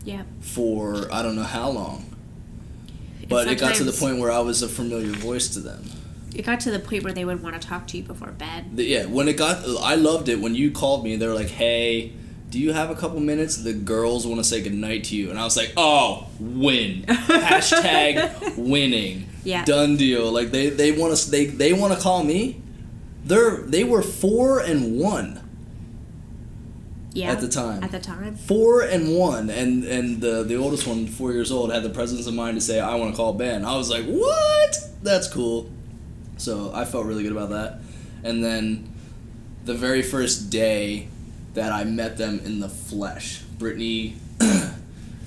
Yeah. For I don't know how long. But it got to the point where I was a familiar voice to them. It got to the point where they would want to talk to you before bed. Yeah, I loved it when you called me and they were like, hey, do you have a couple minutes? The girls want to say goodnight to you. And I was like, oh, win. Hashtag winning. Yeah. Done deal. Like, they want to call me. They were 4 and 1. Yeah. At the time. 4 and 1, and the oldest one, 4 years old, had the presence of mind to say, I want to call Ben. I was like, what? That's cool. So I felt really good about that. And then the very first day that I met them in the flesh, Brittany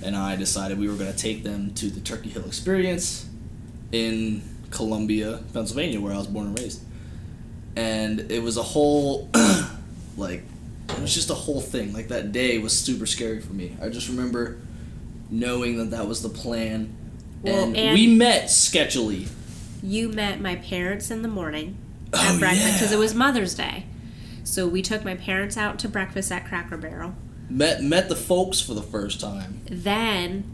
and I decided we were going to take them to the Turkey Hill Experience in Columbia, Pennsylvania, where I was born and raised. And it was a whole, it was just a whole thing. Like, that day was super scary for me. I just remember knowing that was the plan. Well, and we met sketchily. You met my parents in the morning at breakfast because it was Mother's Day. So we took my parents out to breakfast at Cracker Barrel. Met the folks for the first time. Then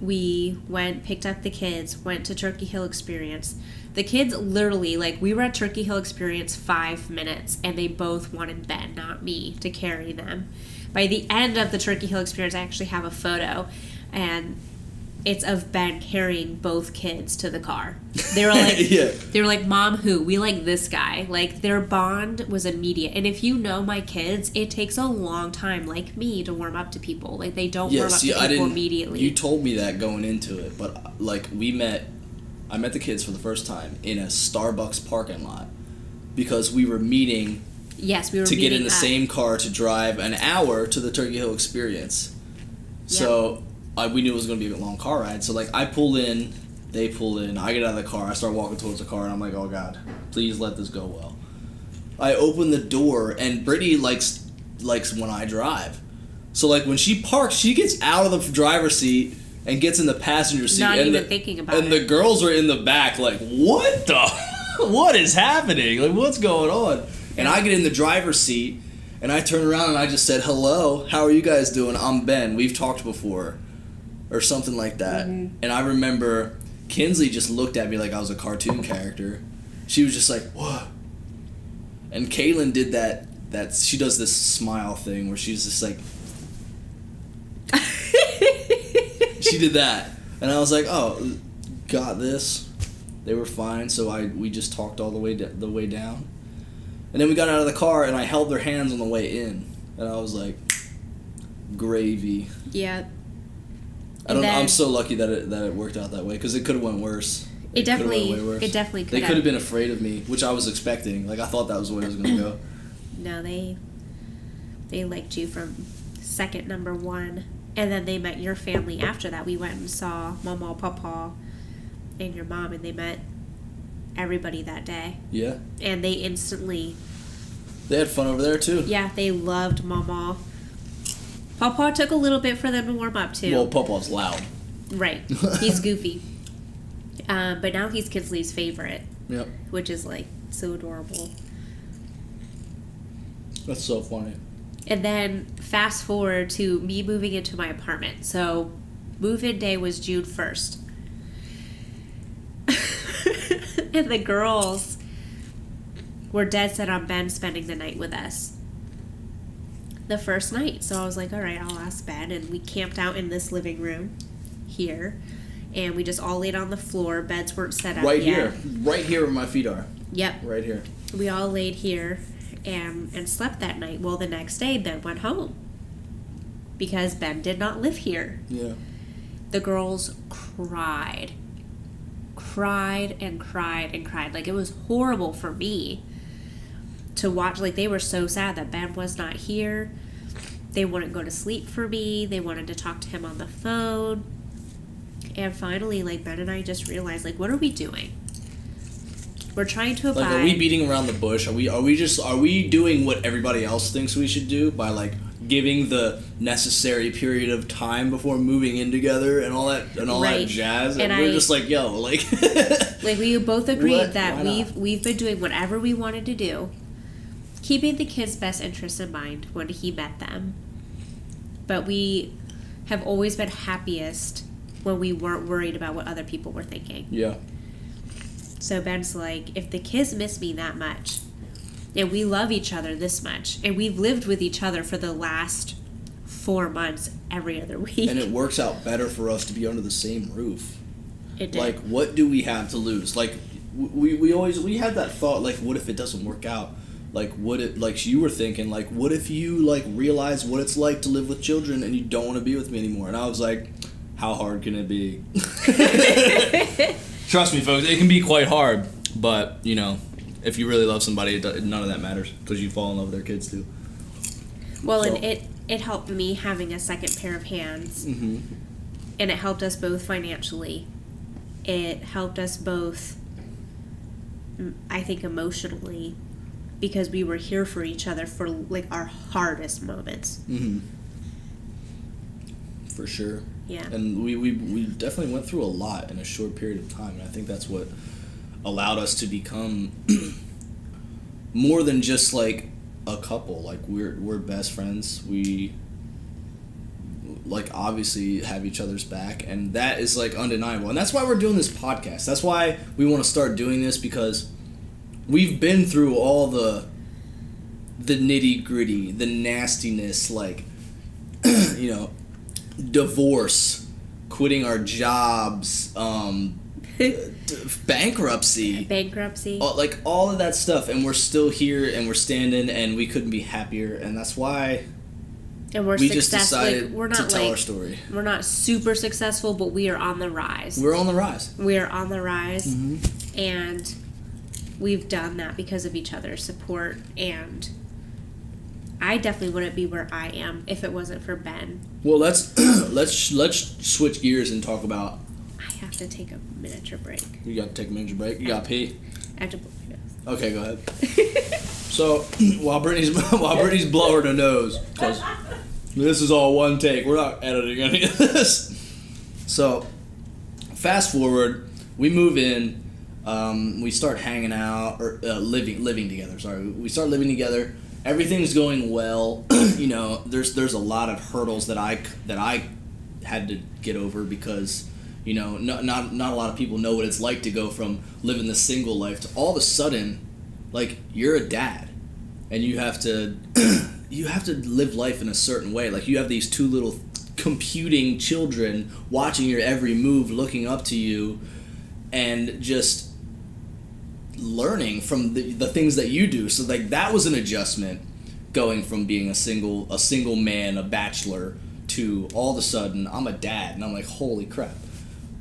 we picked up the kids, went to Turkey Hill Experience. The kids literally, we were at Turkey Hill Experience 5 minutes, and they both wanted Ben, not me, to carry them. By the end of the Turkey Hill Experience, I actually have a photo, and it's of Ben carrying both kids to the car. They were like, They were like, Mom, who? We like this guy. Like, their bond was immediate. And if you know my kids, it takes a long time, like me, to warm up to people. Like, they don't warm up to people immediately. You told me that going into it, but I met the kids for the first time in a Starbucks parking lot because we were meeting. Yes, we were to get in the same car to drive an hour to the Turkey Hill Experience. Yep. So we knew it was going to be a long car ride. So I pull in, they pull in, I get out of the car, I start walking towards the car, and I'm like, oh God, please let this go well. I open the door, and Brittany likes when I drive. So when she parks, she gets out of the driver's seat and gets in the passenger seat. Not even thinking about it. And the girls are in the back what the? What is happening? What's going on? And I get in the driver's seat, and I turn around and I just said, hello, how are you guys doing? I'm Ben. We've talked before. Or something like that. Mm-hmm. And I remember Kinsley just looked at me like I was a cartoon character. She was just like, what? And Kaylin did that she does this smile thing where she's just like... She did that. And I was like, oh, got this. They were fine, so we just talked all the way down. And then we got out of the car, and I held their hands on the way in. And I was like, gravy. Yeah. I'm so lucky that it worked out that way, because it could have went worse. It definitely could have. They could have been afraid of me, which I was expecting. I thought that was the way it was going to go. No, they liked you from second number one, and then they met your family after that. We went and saw Mama, Papa, and your mom, and they met everybody that day. Yeah. And they had fun over there too. Yeah, they loved Mama. Papa took a little bit for them to warm up to. Well, Papa's loud. Right. He's goofy. But now he's Kinsley's favorite. Yep. Which is, like, so adorable. That's so funny. And then fast forward to me moving into my apartment. So move-in day was June 1st. And the girls were dead set on Ben spending the night with us. The first night. So I was like, all right, I'll ask Ben. And we camped out in this living room here. And we just all laid on the floor. Beds weren't set up yet. Right here where my feet are. Yep. Right here. We all laid here and slept that night. Well, the next day, Ben went home. Because Ben did not live here. Yeah. The girls cried. Cried and cried and cried. Like, it was horrible for me to watch. Like, they were so sad that Ben was not here. They wouldn't go to sleep for me. They wanted to talk to him on the phone. And finally, like, Ben and I just realized, like, what are we doing? We're trying to abide. Like, are we beating around the bush? Are we doing what everybody else thinks we should do by, like, giving the necessary period of time before moving in together and all that that jazz? And we're just like, yo, like like, we both agreed that we've been doing whatever we wanted to do, keeping the kids' best interests in mind when he met them. But we have always been happiest when we weren't worried about what other people were thinking. Yeah. So Ben's like, if the kids miss me that much, and we love each other this much, and we've lived with each other for the last 4 months every other week. And it works out better for us to be under the same roof. It did. Like, what do we have to lose? Like, we had that thought, like, what if it doesn't work out? Like, what if, like you were thinking, like, what if you, like, realize what it's like to live with children and you don't want to be with me anymore? And I was like, how hard can it be? Trust me, folks, it can be quite hard. But, you know, if you really love somebody, none of that matters because you fall in love with their kids, too. Well, so. And it helped me having a second pair of hands. Mm-hmm. And it helped us both financially. It helped us both, I think, emotionally, because we were here for each other for, like, our hardest moments. Mm-hmm. For sure. Yeah. And we definitely went through a lot in a short period of time, and I think that's what allowed us to become more than just, like, a couple. Like, we're best friends. We, like, obviously have each other's back, and that is, like, undeniable. And that's why we're doing this podcast. That's why we want to start doing this, because we've been through all the nitty-gritty, the nastiness, like, you know, divorce, quitting our jobs, bankruptcy, like, all of that stuff, and we're still here, and we're standing, and we couldn't be happier, and that's why we just decided to tell our story. We're not super successful, but we are on the rise. We're on the rise. We are on the rise, mm-hmm. and we've done that because of each other's support, and I definitely wouldn't be where I am if it wasn't for Ben. Well, let's switch gears and talk about. I have to take a miniature break. You got to take a miniature break? You got to pee? I have to blow my nose. Okay, go ahead. So, while Brittany's blowing her nose, because this is all one take, we're not editing any of this. So, fast forward, we move in, we start hanging out, or living together, sorry. We start living together. Everything's going well. You know, there's a lot of hurdles that I had to get over because, you know, not a lot of people know what it's like to go from living the single life to all of a sudden, like, you're a dad, and you have to live life in a certain way. Like, you have these two little computing children watching your every move, looking up to you, and just learning from the things that you do. So, like, that was an adjustment, going from being a single man, a bachelor, to all of a sudden I'm a dad, and I'm like, holy crap.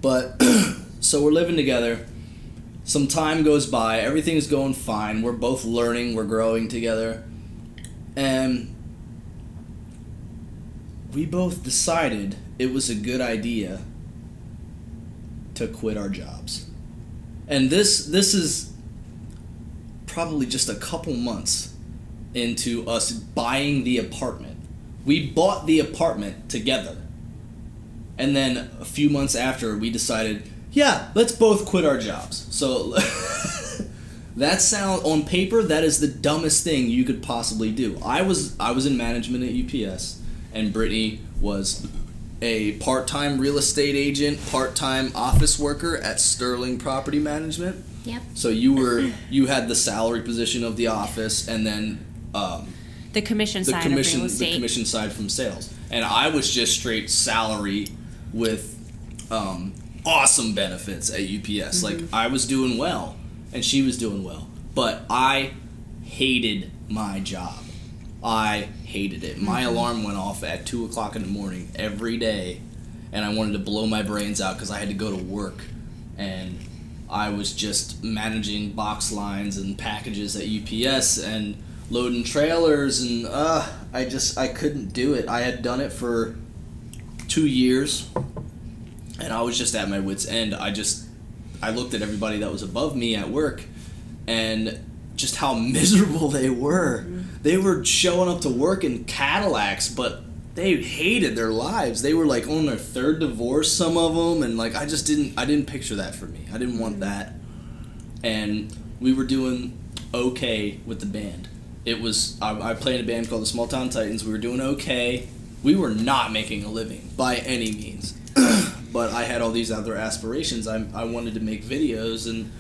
But so we're living together, some time goes by, everything's going fine, we're both learning, we're growing together, and we both decided it was a good idea to quit our jobs. And this is probably just a couple months into us buying the apartment. We bought the apartment together. And then a few months after, we decided, yeah, let's both quit our jobs. So that sound on paper, that is the dumbest thing you could possibly do. I was in management at UPS, and Brittany was a part-time real estate agent, part-time office worker at Sterling Property Management. Yep. So you had the salary position of the office, and then the commission side of real estate. The commission side from sales. And I was just straight salary with awesome benefits at UPS. Like, I was doing well, and she was doing well. But I hated my job. I hated it. My alarm went off at 2 o'clock in the morning every day, and I wanted to blow my brains out because I had to go to work. And I was just managing box lines and packages at UPS and loading trailers, and I couldn't do it. I had done it for 2 years, and I was just at my wit's end. I looked at everybody that was above me at work, and just how miserable they were. They were showing up to work in Cadillacs, but they hated their lives. They were like on their third divorce, some of them, and like I didn't picture that for me. I didn't want that. And we were doing okay with the band. It was I played in a band called the Small Town Titans. We were doing okay. We were not making a living by any means. But I had all these other aspirations. I wanted to make videos and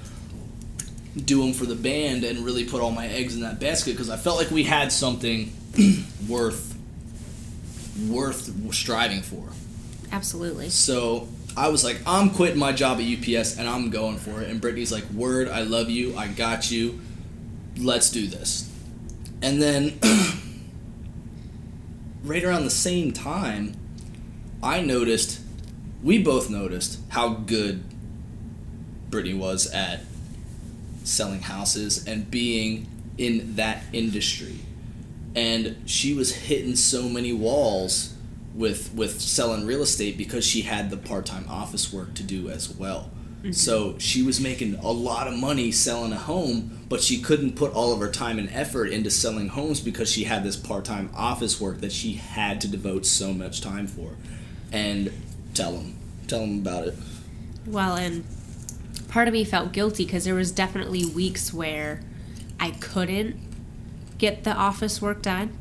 do them for the band and really put all my eggs in that basket because I felt like we had something worth striving for. Absolutely. So I was like, I'm quitting my job at UPS and I'm going for it. And Brittany's like, word, I love you. I got you. Let's do this. And then right around the same time, we both noticed how good Brittany was at selling houses and being in that industry. And she was hitting so many walls with selling real estate because she had the part-time office work to do as well. So she was making a lot of money selling a home, but she couldn't put all of her time and effort into selling homes because she had this part-time office work that she had to devote so much time for. And tell them about it. Well, and part of me felt guilty because there was definitely weeks where I couldn't get the office work done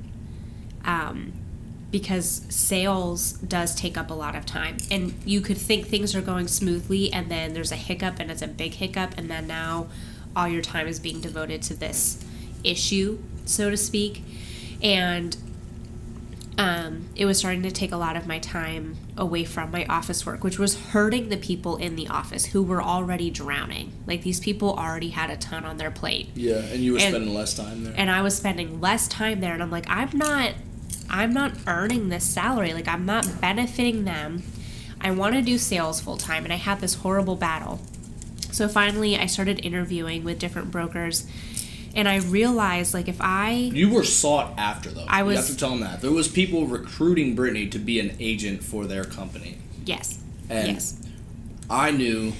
because sales does take up a lot of time. And you could think things are going smoothly and then there's a hiccup and it's a big hiccup and then now all your time is being devoted to this issue, so to speak. And it was starting to take a lot of my time away from my office work, which was hurting the people in the office who were already drowning. Like, these people already had a ton on their plate. Yeah, and you were spending less time there. And I was spending less time there, and I'm like, I'm not earning this salary. Like, I'm not benefiting them. I want to do sales full time, and I had this horrible battle. So finally, I started interviewing with different brokers. And I realized, like, You were sought after, though. You have to tell them that. There was people recruiting Brittany to be an agent for their company. Yes. And yes. I knew...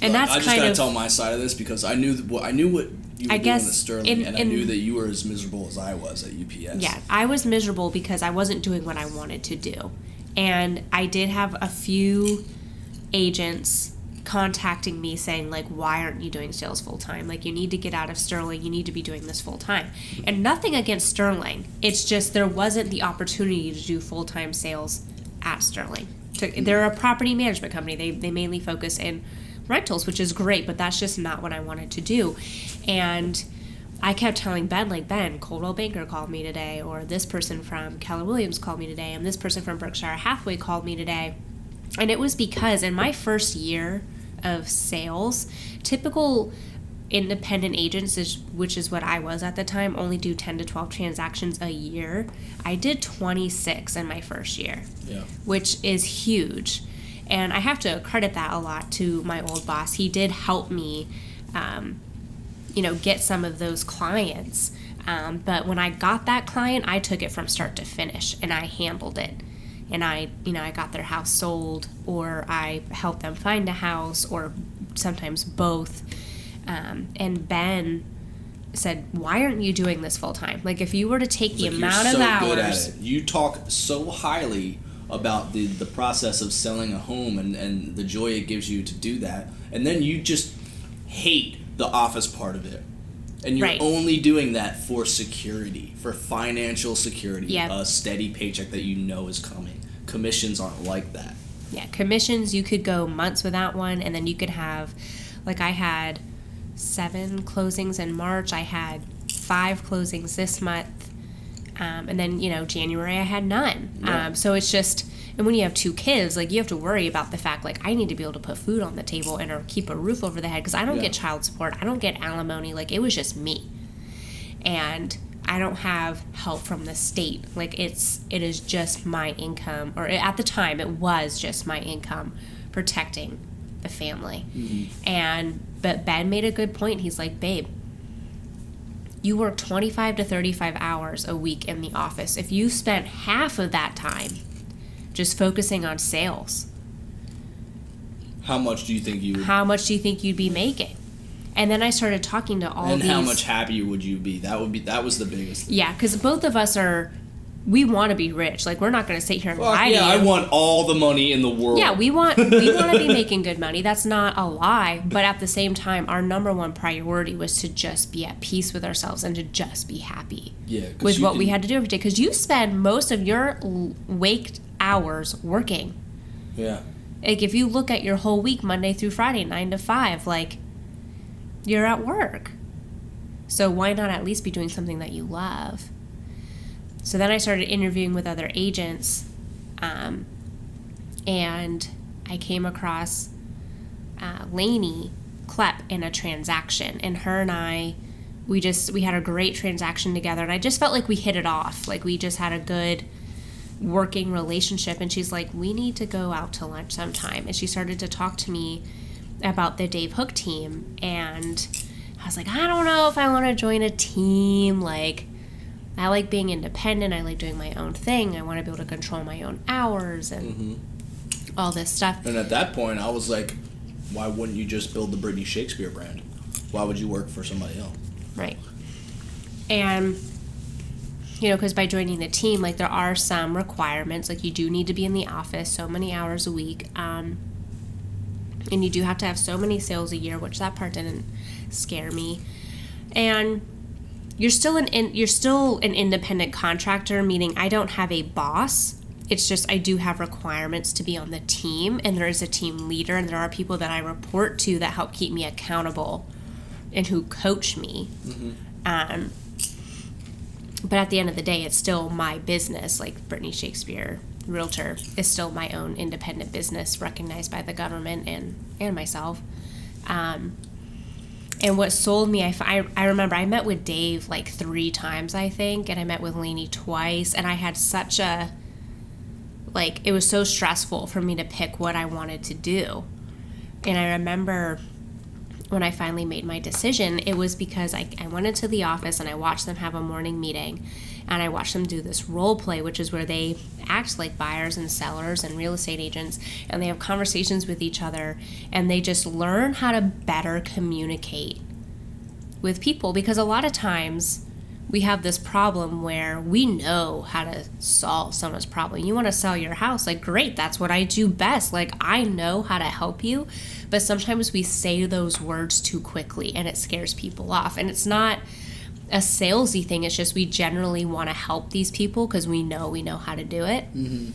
And that's I just got to tell my side of this because I knew what you were doing at Sterling, and I knew that you were as miserable as I was at UPS. Yeah, I was miserable because I wasn't doing what I wanted to do. And I did have a few agents contacting me saying, like, why aren't you doing sales full time? Like, you need to get out of Sterling. You need to be doing this full time. And nothing against Sterling. It's just there wasn't the opportunity to do full time sales at Sterling. They're a property management company. They mainly focus in rentals, which is great, but that's just not what I wanted to do. And I kept telling Ben, like, Ben, Coldwell Banker called me today, or this person from Keller Williams called me today, and this person from Berkshire Hathaway called me today. And it was because in my first year of sales, typical independent agents, which is what I was at the time, only do 10 to 12 transactions a year. I did 26 in my first year, which is huge. And I have to credit that a lot to my old boss. He did help me, get some of those clients. But when I got that client, I took it from start to finish, and I handled it. And I got their house sold, or I helped them find a house, or sometimes both. And Ben said, why aren't you doing this full time? Like, if you were to take the amount of hours... Good at it. You talk so highly about the process of selling a home and the joy it gives you to do that. And then you just hate the office part of it. And you're only doing that for security, for financial security, a steady paycheck that you know is coming. Commissions aren't like that. Yeah, commissions, you could go months without one, and then you could have, like I had 7 closings in March, I had 5 closings this month, and then, January I had none. Yeah. So it's just, and when you have 2 kids, like, you have to worry about the fact, like, I need to be able to put food on the table and or keep a roof over the head, because I don't get child support, I don't get alimony, like, it was just me. And I don't have help from the state. Like, it is just my income, or at the time it was just my income protecting the family. Mm-hmm. But Ben made a good point. He's like, babe, you work 25 to 35 hours a week in the office. If you spent half of that time just focusing on sales, how much do you think you'd be making? And then I started talking to all these. And how much happier would you be? That was the biggest thing. Yeah, because both of us we want to be rich. Like, we're not going to sit here and lie to you. I want all the money in the world. Yeah, we want to be making good money. That's not a lie. But at the same time, our number one priority was to just be at peace with ourselves and to just be happy with what we had to do every day. Because you spend most of your waked hours working. Yeah. Like, if you look at your whole week, Monday through Friday, 9 to 5, like, you're at work. So why not at least be doing something that you love? So then I started interviewing with other agents, and I came across Lainey Klepp in a transaction, and her and I, we had a great transaction together, and I just felt like we hit it off. Like, we just had a good working relationship, and she's like, we need to go out to lunch sometime. And she started to talk to me about the Dave Hook team, and I was like, I don't know if I want to join a team. Like, I like being independent, I like doing my own thing, I want to be able to control my own hours and all this stuff. And at that point I was like, why wouldn't you just build the Brittany Shakespeare brand? Why would you work for somebody else? Right. And because by joining the team, like, there are some requirements, like, you do need to be in the office so many hours a week, and you do have to have so many sales a year, which that part didn't scare me. And you're still an independent contractor, meaning I don't have a boss. It's just I do have requirements to be on the team, and there is a team leader, and there are people that I report to that help keep me accountable and who coach me. Mm-hmm. But at the end of the day, it's still my business. Like, Brittany Shakespeare Realtor is still my own independent business, recognized by the government and myself. And what sold me, I remember I met with Dave like 3 times, I think, and I met with Lainey twice, and I had such a, like, it was so stressful for me to pick what I wanted to do. And I remember when I finally made my decision, it was because I went into the office and I watched them have a morning meeting, and I watched them do this role play, which is where they act like buyers and sellers and real estate agents, and they have conversations with each other, and they just learn how to better communicate with people. Because a lot of times we have this problem where we know how to solve someone's problem. You want to sell your house, like, great, that's what I do best. Like, I know how to help you, but sometimes we say those words too quickly and it scares people off. And it's not a salesy thing, it's just we generally want to help these people because we know how to do it. Mm-hmm.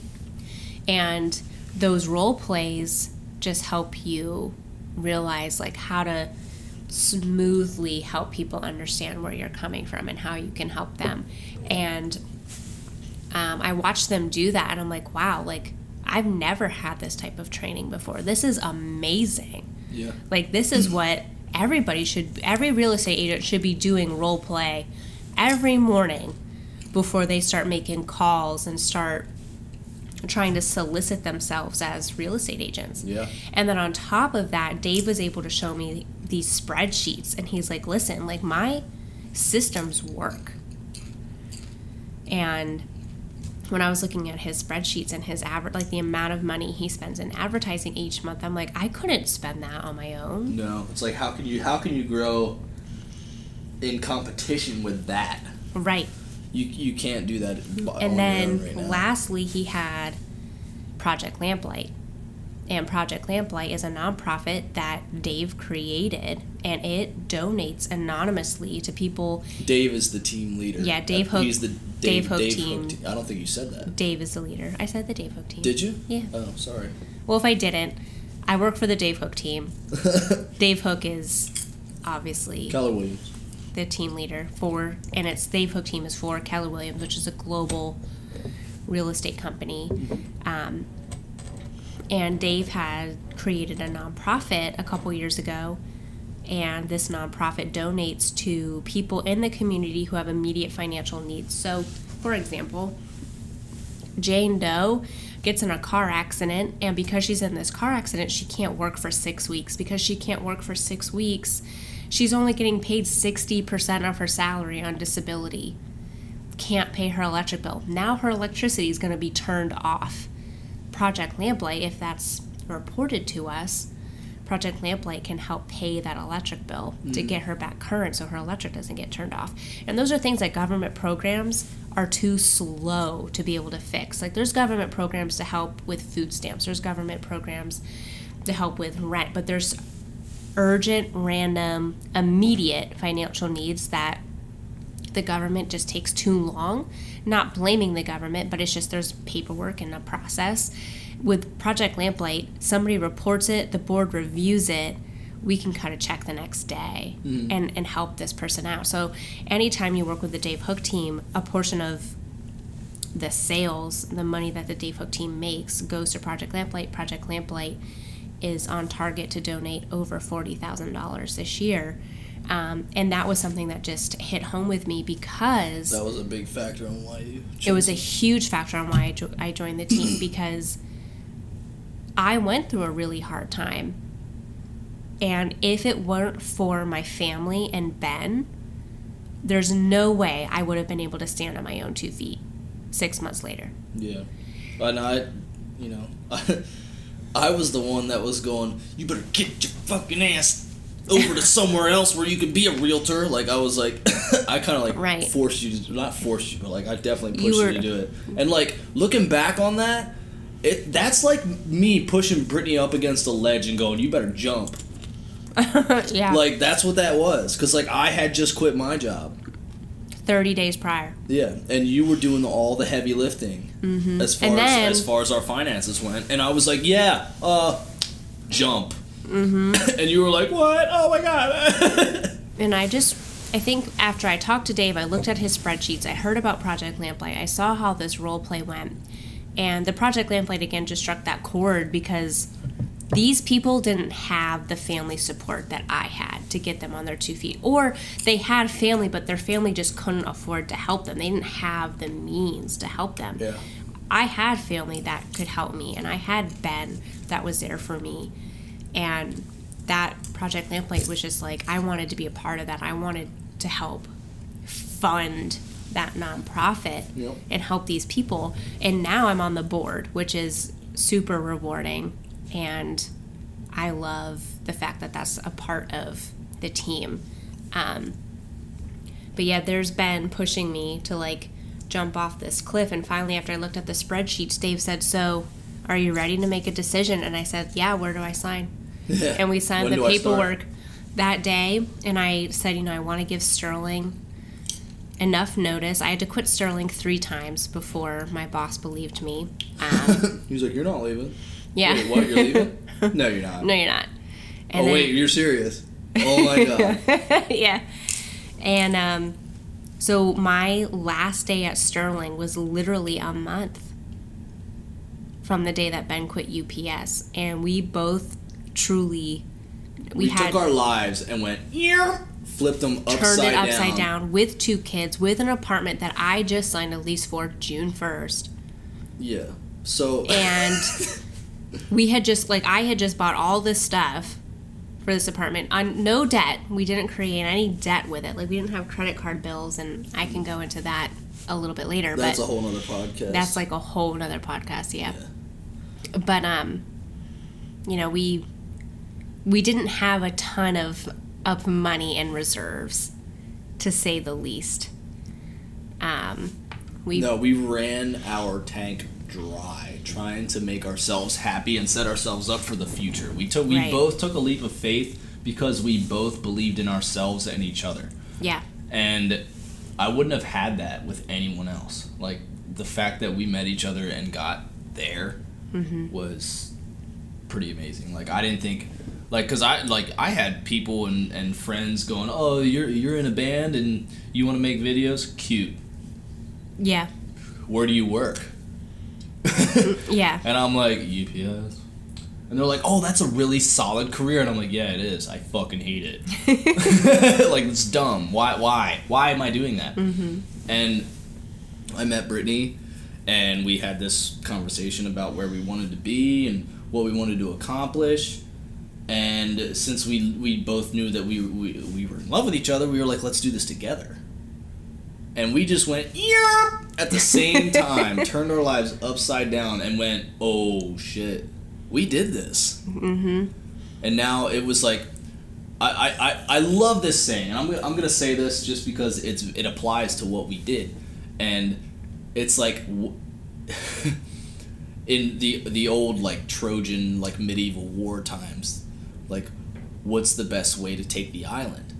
And those role plays just help you realize, like, how to smoothly help people understand where you're coming from and how you can help them. And I watched them do that, and I'm like, wow, like, I've never had this type of training before. This is amazing. Yeah. Like, this is what every real estate agent should be doing, role play every morning before they start making calls and start trying to solicit themselves as real estate agents. Yeah. And then on top of that, Dave was able to show me these spreadsheets, and he's like, listen, like, my systems work. And when I was looking at his spreadsheets and his like the amount of money he spends in advertising each month, I'm like, I couldn't spend that on my own. No, it's like, how can you grow in competition with that? Right. You can't do that. And then lastly, he had Project Lamplight. And Project Lamplight is a nonprofit that Dave created, and it donates anonymously to people. Dave is the team leader. Yeah, Dave Hook. He's the Dave Hook team. I don't think you said that. Dave is the leader. I said the Dave Hook team. Did you? Yeah. Oh, sorry. Well, if I didn't, I work for the Dave Hook team. Dave Hook is obviously Keller Williams. the team leader for, and its Dave Hook team is for Keller Williams, which is a global real estate company. And Dave had created a nonprofit a couple years ago, and this nonprofit donates to people in the community who have immediate financial needs. So, for example, Jane Doe gets in a car accident, and because she's in this car accident, she can't work for 6 weeks. Because she can't work for 6 weeks, she's only getting paid 60% of her salary on disability. Can't pay her electric bill. Now her electricity is going to be turned off. Project Lamplight, if that's reported to us, Project Lamplight can help pay that electric bill to get her back current so her electric doesn't get turned off. And those are things that government programs are too slow to be able to fix. Like, there's government programs to help with food stamps. There's government programs to help with rent. But there's urgent, random, immediate financial needs that the government just takes too long. Not blaming the government, but it's just there's paperwork and a process. With Project Lamplight, somebody reports it, the board reviews it, we can cut a check the next day and help this person out. So anytime you work with the Dave Hook team, a portion of the sales, the money that the Dave Hook team makes, goes to Project Lamplight. Project Lamplight is on target to donate over $40,000 this year. And that was something that just hit home with me because... That was a big factor on why you chose it was a huge factor on why I joined the team because I went through a really hard time. And if it weren't for my family and Ben, there's no way I would have been able to stand on my own 2 feet 6 months later. Yeah. And I was the one that was going, you better get your fucking ass over to somewhere else where you can be a realtor. Like, I was like, I kind of like forced you to, not forced you, but like I definitely pushed you to do it. And like, looking back on that, that's like me pushing Brittany up against a ledge and going, you better jump. Yeah. Like, that's what that was. Because like, I had just quit my job 30 days prior. Yeah, and you were doing all the heavy lifting as far as our finances went. And I was like, yeah, jump. And you were like, what? Oh my God. And I think after I talked to Dave, I looked at his spreadsheets, I heard about Project Lamplight, I saw how this role play went. And the Project Lamplight again just struck that chord because these people didn't have the family support that I had to get them on their 2 feet. Or they had family, but their family just couldn't afford to help them. They didn't have the means to help them. Yeah. I had family that could help me, and I had Ben that was there for me. And that Project Lamplight was just like, I wanted to be a part of that. I wanted to help fund that nonprofit and help these people. And now I'm on the board, which is super rewarding. And I love the fact that that's a part of the team. But yeah, there's Ben pushing me to like jump off this cliff. And finally, after I looked at the spreadsheets, Dave said, so are you ready to make a decision? And I said, yeah, where do I sign? Yeah. And we signed the paperwork that day. And I said, I want to give Sterling enough notice. I had to quit Sterling 3 times before my boss believed me. He was like, you're not leaving. Yeah. Wait, what? You're leaving? No, you're not. No, you're not. And wait, you're serious? Oh my God. Yeah. And so my last day at Sterling was literally a month from the day that Ben quit UPS. And we both truly... We took our lives and went, flipped them upside down. Turned it upside down with 2 kids, with an apartment that I just signed a lease for June 1st. Yeah. So... And... We had just, I had just bought all this stuff for this apartment on no debt. We didn't create any debt with it. We didn't have credit card bills, and I can go into that a little bit later. That's a whole nother podcast. That's a whole nother podcast, yeah. But, we didn't have a ton of money in reserves, to say the least. We ran our tank dry trying to make ourselves happy and set ourselves up for the future. We Right. both took a leap of faith because we both believed in ourselves and each other. Yeah. And I wouldn't have had that with anyone else. Like, the fact that we met each other and got there was pretty amazing. Like, I didn't think, like, because I had people and friends going, oh, you're in a band and you want to make videos? Cute. Yeah. Where do you work? Yeah. And I'm like, UPS. And they're like, oh, that's a really solid career. And I'm like, yeah, it is. I fucking hate it. Like, it's dumb. Why am I doing that? And I met Brittany, and we had this conversation about where we wanted to be and what we wanted to accomplish. And since we both knew that we were in love with each other, we were like, let's do this together. And we just went, yeah, at the same time, turned our lives upside down and went, oh, shit, we did this. And now it was like, I love this saying, and I'm gonna say this just because it applies to what we did. And it's like, in the old, like, Trojan, like, medieval war times, like, what's the best way to take the island?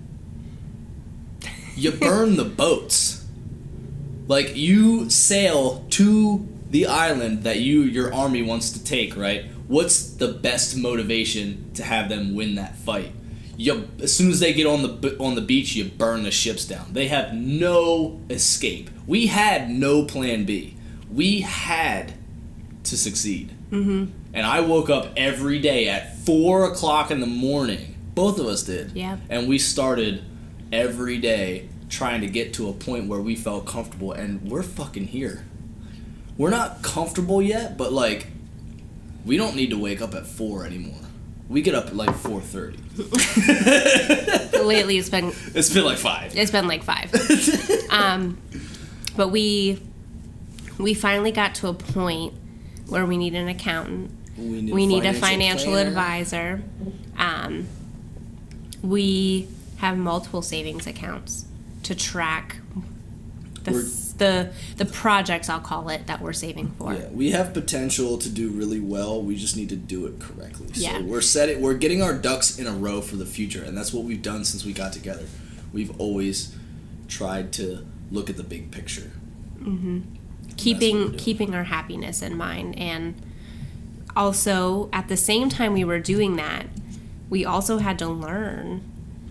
You burn the boats. Like, you sail to the island that your army wants to take, right? What's the best motivation to have them win that fight? As soon as they get on the beach, you burn the ships down. They have no escape. We had no plan B. We had to succeed. And I woke up every day at 4 o'clock in the morning. Both of us did. Yeah. And we started every day trying to get to a point where we felt comfortable, and we're fucking here. We're not comfortable yet, but, like, we don't need to wake up at 4 anymore. We get up at, like, 4:30. Lately, it's been like 5. It's been like 5. But we finally got to a point where we need an accountant. We need a financial advisor. We have multiple savings accounts to track the projects, I'll call it, that we're saving for. Yeah, we have potential to do really well. We just need to do it correctly. Yeah. So we're getting our ducks in a row for the future, and that's what we've done since we got together. We've always tried to look at the big picture. Keeping our happiness in mind. And also, at the same time we were doing that, we also had to learn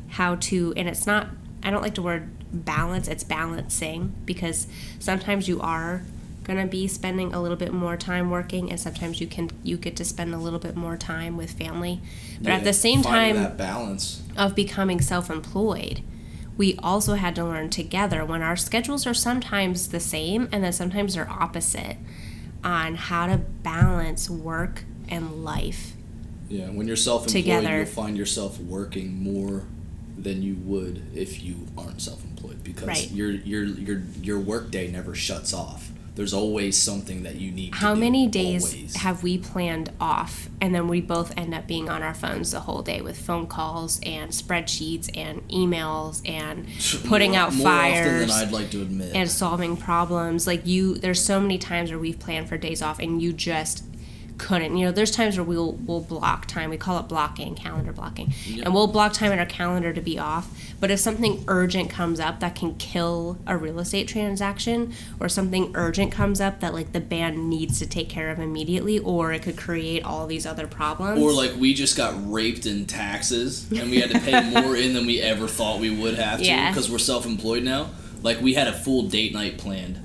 how to, and it's not, I don't like the word balance, it's balancing, because sometimes you are going to be spending a little bit more time working, and sometimes you get to spend a little bit more time with family. But at the same time that balance of becoming self-employed, we also had to learn together, when our schedules are sometimes the same and then sometimes they're opposite, on how to balance work and life. Yeah, when you're self-employed, together. You'll find yourself working more than you would if you aren't self-employed, because Right. your work day never shuts off. There's always something that you need to do. How many days always. have we planned off, and then we both end up being on our phones the whole day with phone calls and spreadsheets and emails and putting out more fires often than I'd like to admit. and solving problems? Like, there's so many times where we've planned for days off and you just couldn't. You know, there's times where we'll block time. We call it blocking, calendar blocking. Yep. And we'll block time in our calendar to be off. But if something urgent comes up that can kill a real estate transaction, or something urgent comes up that, like, the band needs to take care of immediately, or it could create all these other problems. Or, like, we just got raped in taxes and we had to pay more in than we ever thought we would have to, Yeah. because we're self-employed now. Like, we had a full date night planned,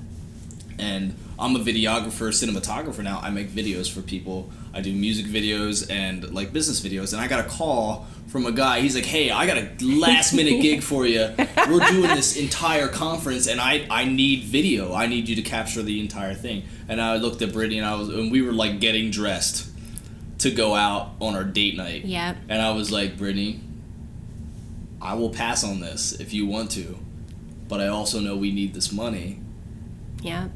and I'm a videographer, cinematographer now. I make videos for people. I do music videos and, like, business videos. And I got a call from a guy. He's like, hey, I got a last-minute gig for you. We're doing this entire conference, and I need video. I need you to capture the entire thing. And I looked at Brittany, and we were, like, getting dressed to go out on our date night. Yep. And I was like, Brittany, I will pass on this if you want to, but I also know we need this money. Yeah.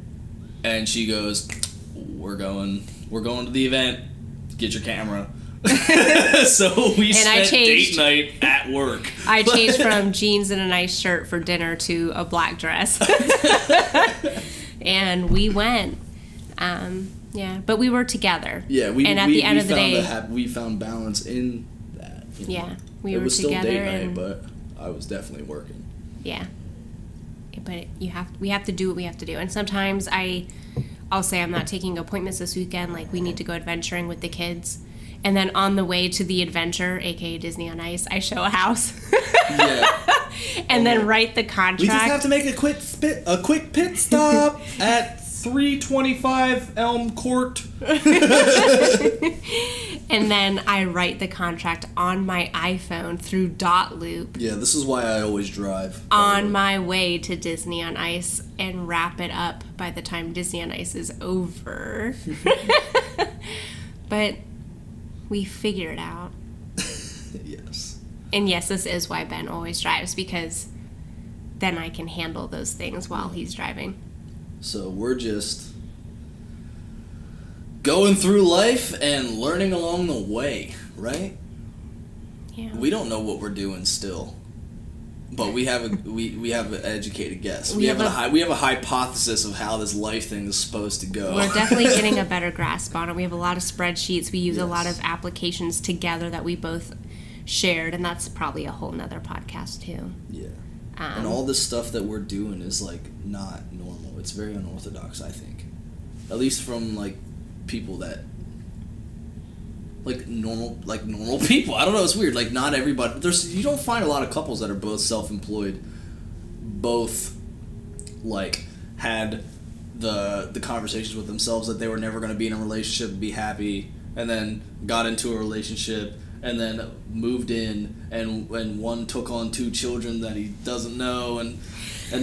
And she goes, we're going to the event. Get your camera. So we spent date night at work. I changed from jeans and a nice shirt for dinner to a black dress. And we went. Yeah, but we were together. Yeah, and at the end of the day, we found balance in that. Yeah, we were together. It was still date night, but I was definitely working. Yeah, but we have to do what we have to do, and sometimes I'll say I'm not taking appointments this weekend. Like, we need to go adventuring with the kids. And then on the way to the adventure, aka Disney on Ice, I show a house. Yeah. And then write the contract. We just have to make a quick pit stop at 325 Elm Court. And then I write the contract on my iPhone through Dot Loop. Yeah, this is why I always drive. On my way to Disney on Ice and wrap it up by the time Disney on Ice is over. But we figure it out. Yes. And yes, this is why Ben always drives, because then I can handle those things while he's driving. So we're just going through life and learning along the way, right? Yeah. We don't know what we're doing still, but we have an educated guess. We have a hypothesis of how this life thing is supposed to go. We're definitely getting a better grasp on it. We have a lot of spreadsheets. We use a lot of applications together that we both shared, and that's probably a whole nother podcast too. Yeah. And all this stuff that we're doing is like not normal. It's very unorthodox, I think. At least from like people that like normal people. I don't know, it's weird. Like, not everybody, you don't find a lot of couples that are both self-employed, both like had the conversations with themselves that they were never going to be in a relationship and be happy, and then got into a relationship and then moved in, and one took on 2 children that he doesn't know, and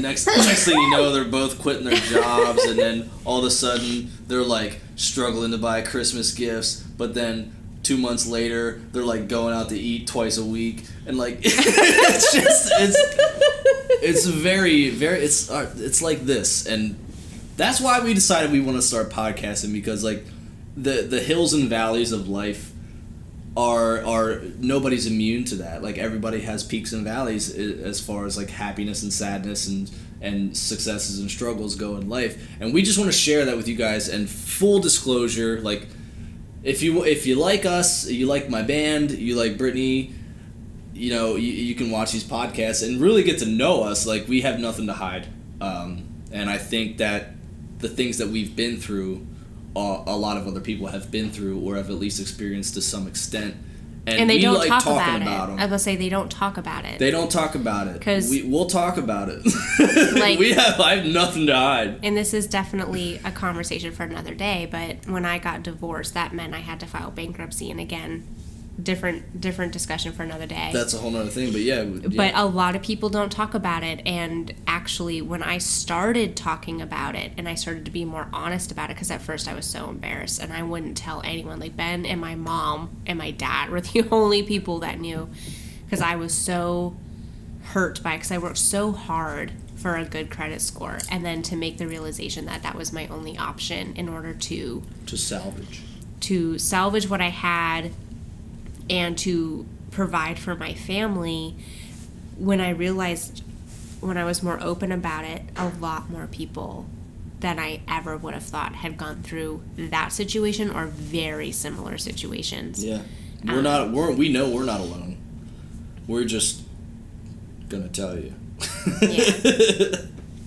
next thing you know, they're both quitting their jobs, and then all of a sudden they're like struggling to buy Christmas gifts, but then 2 months later they're like going out to eat twice a week, and like it's like this. And that's why we decided we want to start podcasting, because like the hills and valleys of life are nobody's immune to that. Like, everybody has peaks and valleys as far as like happiness and sadness and successes and struggles go in life, and we just want to share that with you guys. And full disclosure, like, if you like us, you like my band, you like Brittany, you know, you can watch these podcasts and really get to know us. Like, we have nothing to hide, and I think that the things that we've been through, a lot of other people have been through or have at least experienced to some extent. And they we don't like talk talking about it. them. I was going to say, they don't talk about it. They don't talk about it. Because we'll talk about it. Like, I have nothing to hide. And this is definitely a conversation for another day, but when I got divorced, that meant I had to file bankruptcy. And again, different discussion for another day. That's a whole nother thing, but yeah. But a lot of people don't talk about it, and actually when I started talking about it and I started to be more honest about it, because at first I was so embarrassed and I wouldn't tell anyone. Like, Ben and my mom and my dad were the only people that knew, because I was so hurt by it, because I worked so hard for a good credit score, and then to make the realization that was my only option in order to salvage what I had and to provide for my family. When I realized, when I was more open about it, a lot more people than I ever would have thought had gone through that situation or very similar situations. Yeah. We know we're not alone. We're just gonna tell you. Yeah.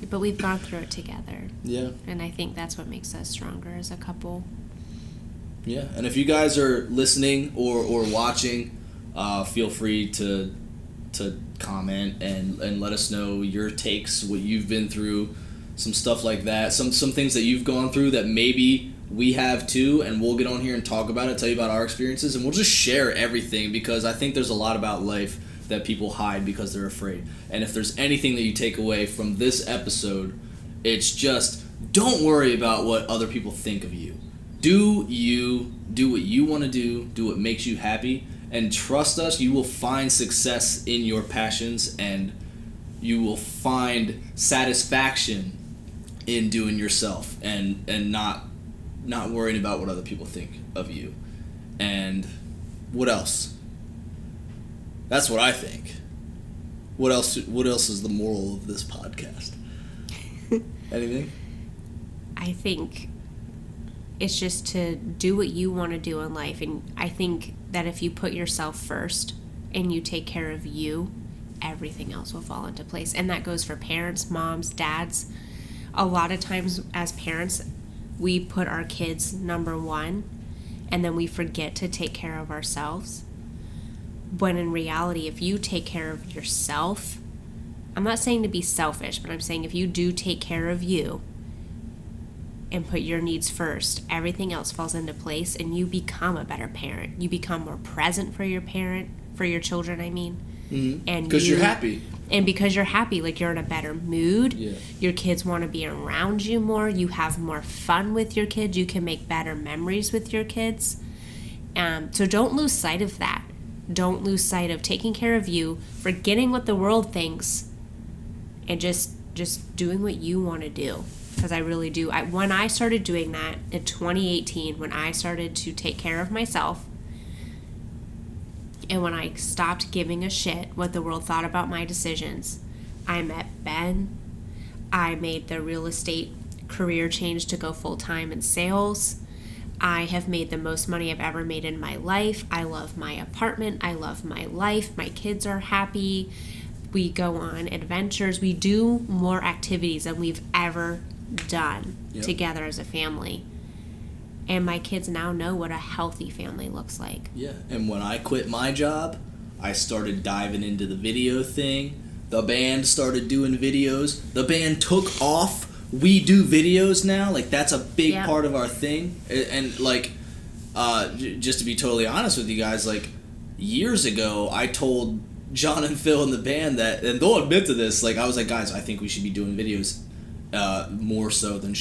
But we've gone through it together. Yeah. And I think that's what makes us stronger as a couple. Yeah, and if you guys are listening or watching, feel free to comment and let us know your takes, what you've been through, some stuff like that, some things that you've gone through that maybe we have too, and we'll get on here and talk about it, tell you about our experiences, and we'll just share everything, because I think there's a lot about life that people hide because they're afraid. And if there's anything that you take away from this episode, it's just, don't worry about what other people think of you. Do what you want to do what makes you happy, and trust us, you will find success in your passions, and you will find satisfaction in doing yourself and not worrying about what other people think of you. And what else? That's what I think. What else is the moral of this podcast? Anything? I think It's just to do what you want to do in life. And I think that if you put yourself first and you take care of you, everything else will fall into place. And that goes for parents, moms, dads. A lot of times as parents, we put our kids number one, and then we forget to take care of ourselves. When in reality, if you take care of yourself, I'm not saying to be selfish, but I'm saying if you do take care of you and put your needs first, everything else falls into place, and you become a better parent. You become more present for your children, I mean. Mm-hmm. And because you're happy. And because you're happy, like you're in a better mood. Yeah. Your kids want to be around you more. You have more fun with your kids. You can make better memories with your kids. So don't lose sight of that. Don't lose sight of taking care of you, forgetting what the world thinks, and just doing what you want to do. Because I really do. When I started doing that in 2018, when I started to take care of myself, and when I stopped giving a shit what the world thought about my decisions, I met Ben. I made the real estate career change to go full-time in sales. I have made the most money I've ever made in my life. I love my apartment. I love my life. My kids are happy. We go on adventures. We do more activities than we've ever done together as a family. And my kids now know what a healthy family looks like. Yeah, and when I quit my job, I started diving into the video thing. The band started doing videos. The band took off. We do videos now. Like, that's a big part of our thing. And, like, just to be totally honest with you guys, like, years ago, I told John and Phil in the band that, and they'll admit to this, like, I was like, guys, I think we should be doing videos more so than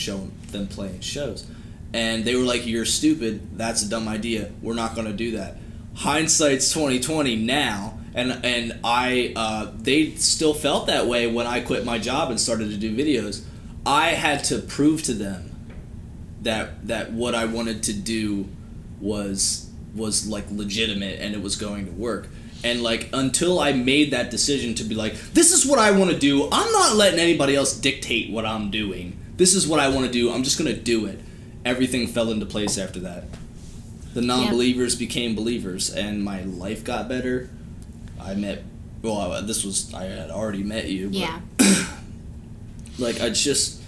playing shows. And they were like, you're stupid. That's a dumb idea. We're not going to do that. Hindsight's 2020 now. And I they still felt that way when I quit my job and started to do videos. I had to prove to them that what I wanted to do was like legitimate and it was going to work. And like until I made that decision to be like, this is what I want to do. I'm not letting anybody else dictate what I'm doing. This is what I want to do. I'm just going to do it. Everything fell into place after that. The non-believers became believers, and my life got better. I had already met you. But Yeah. like, I just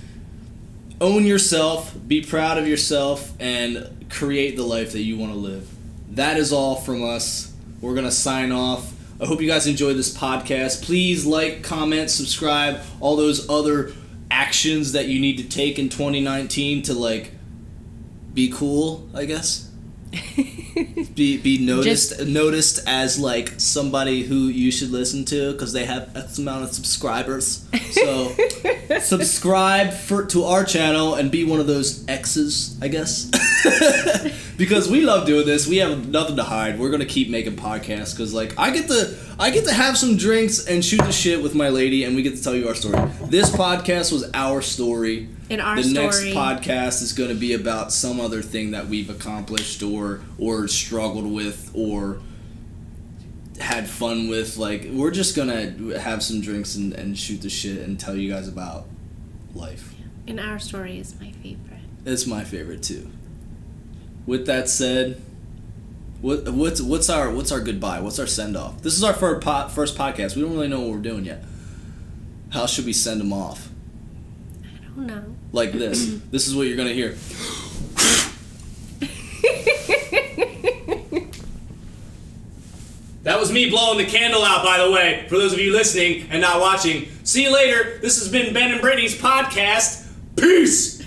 own yourself, be proud of yourself, and create the life that you want to live. That is all from us. We're going to sign off. I hope you guys enjoyed this podcast. Please like, comment, subscribe, all those other actions that you need to take in 2019 to, like, be cool, I guess. be noticed as like somebody who you should listen to because they have X amount of subscribers. So subscribe to our channel and be one of those X's, I guess. Because we love doing this. We have nothing to hide. We're gonna keep making podcasts because like I get to have some drinks and shoot the shit with my lady, and we get to tell you our story. This podcast was our story. The next podcast is going to be about some other thing that we've accomplished or struggled with or had fun with. Like, we're just going to have some drinks and shoot the shit and tell you guys about life. And our story is my favorite. It's my favorite too. With that said, what's our goodbye? What's our send off? This is our first podcast. We don't really know what we're doing yet. How should we send them off? I don't know. Like this. This is what you're gonna hear. That was me blowing the candle out, by the way, for those of you listening and not watching. See you later. This has been Ben and Brittany's podcast. Peace!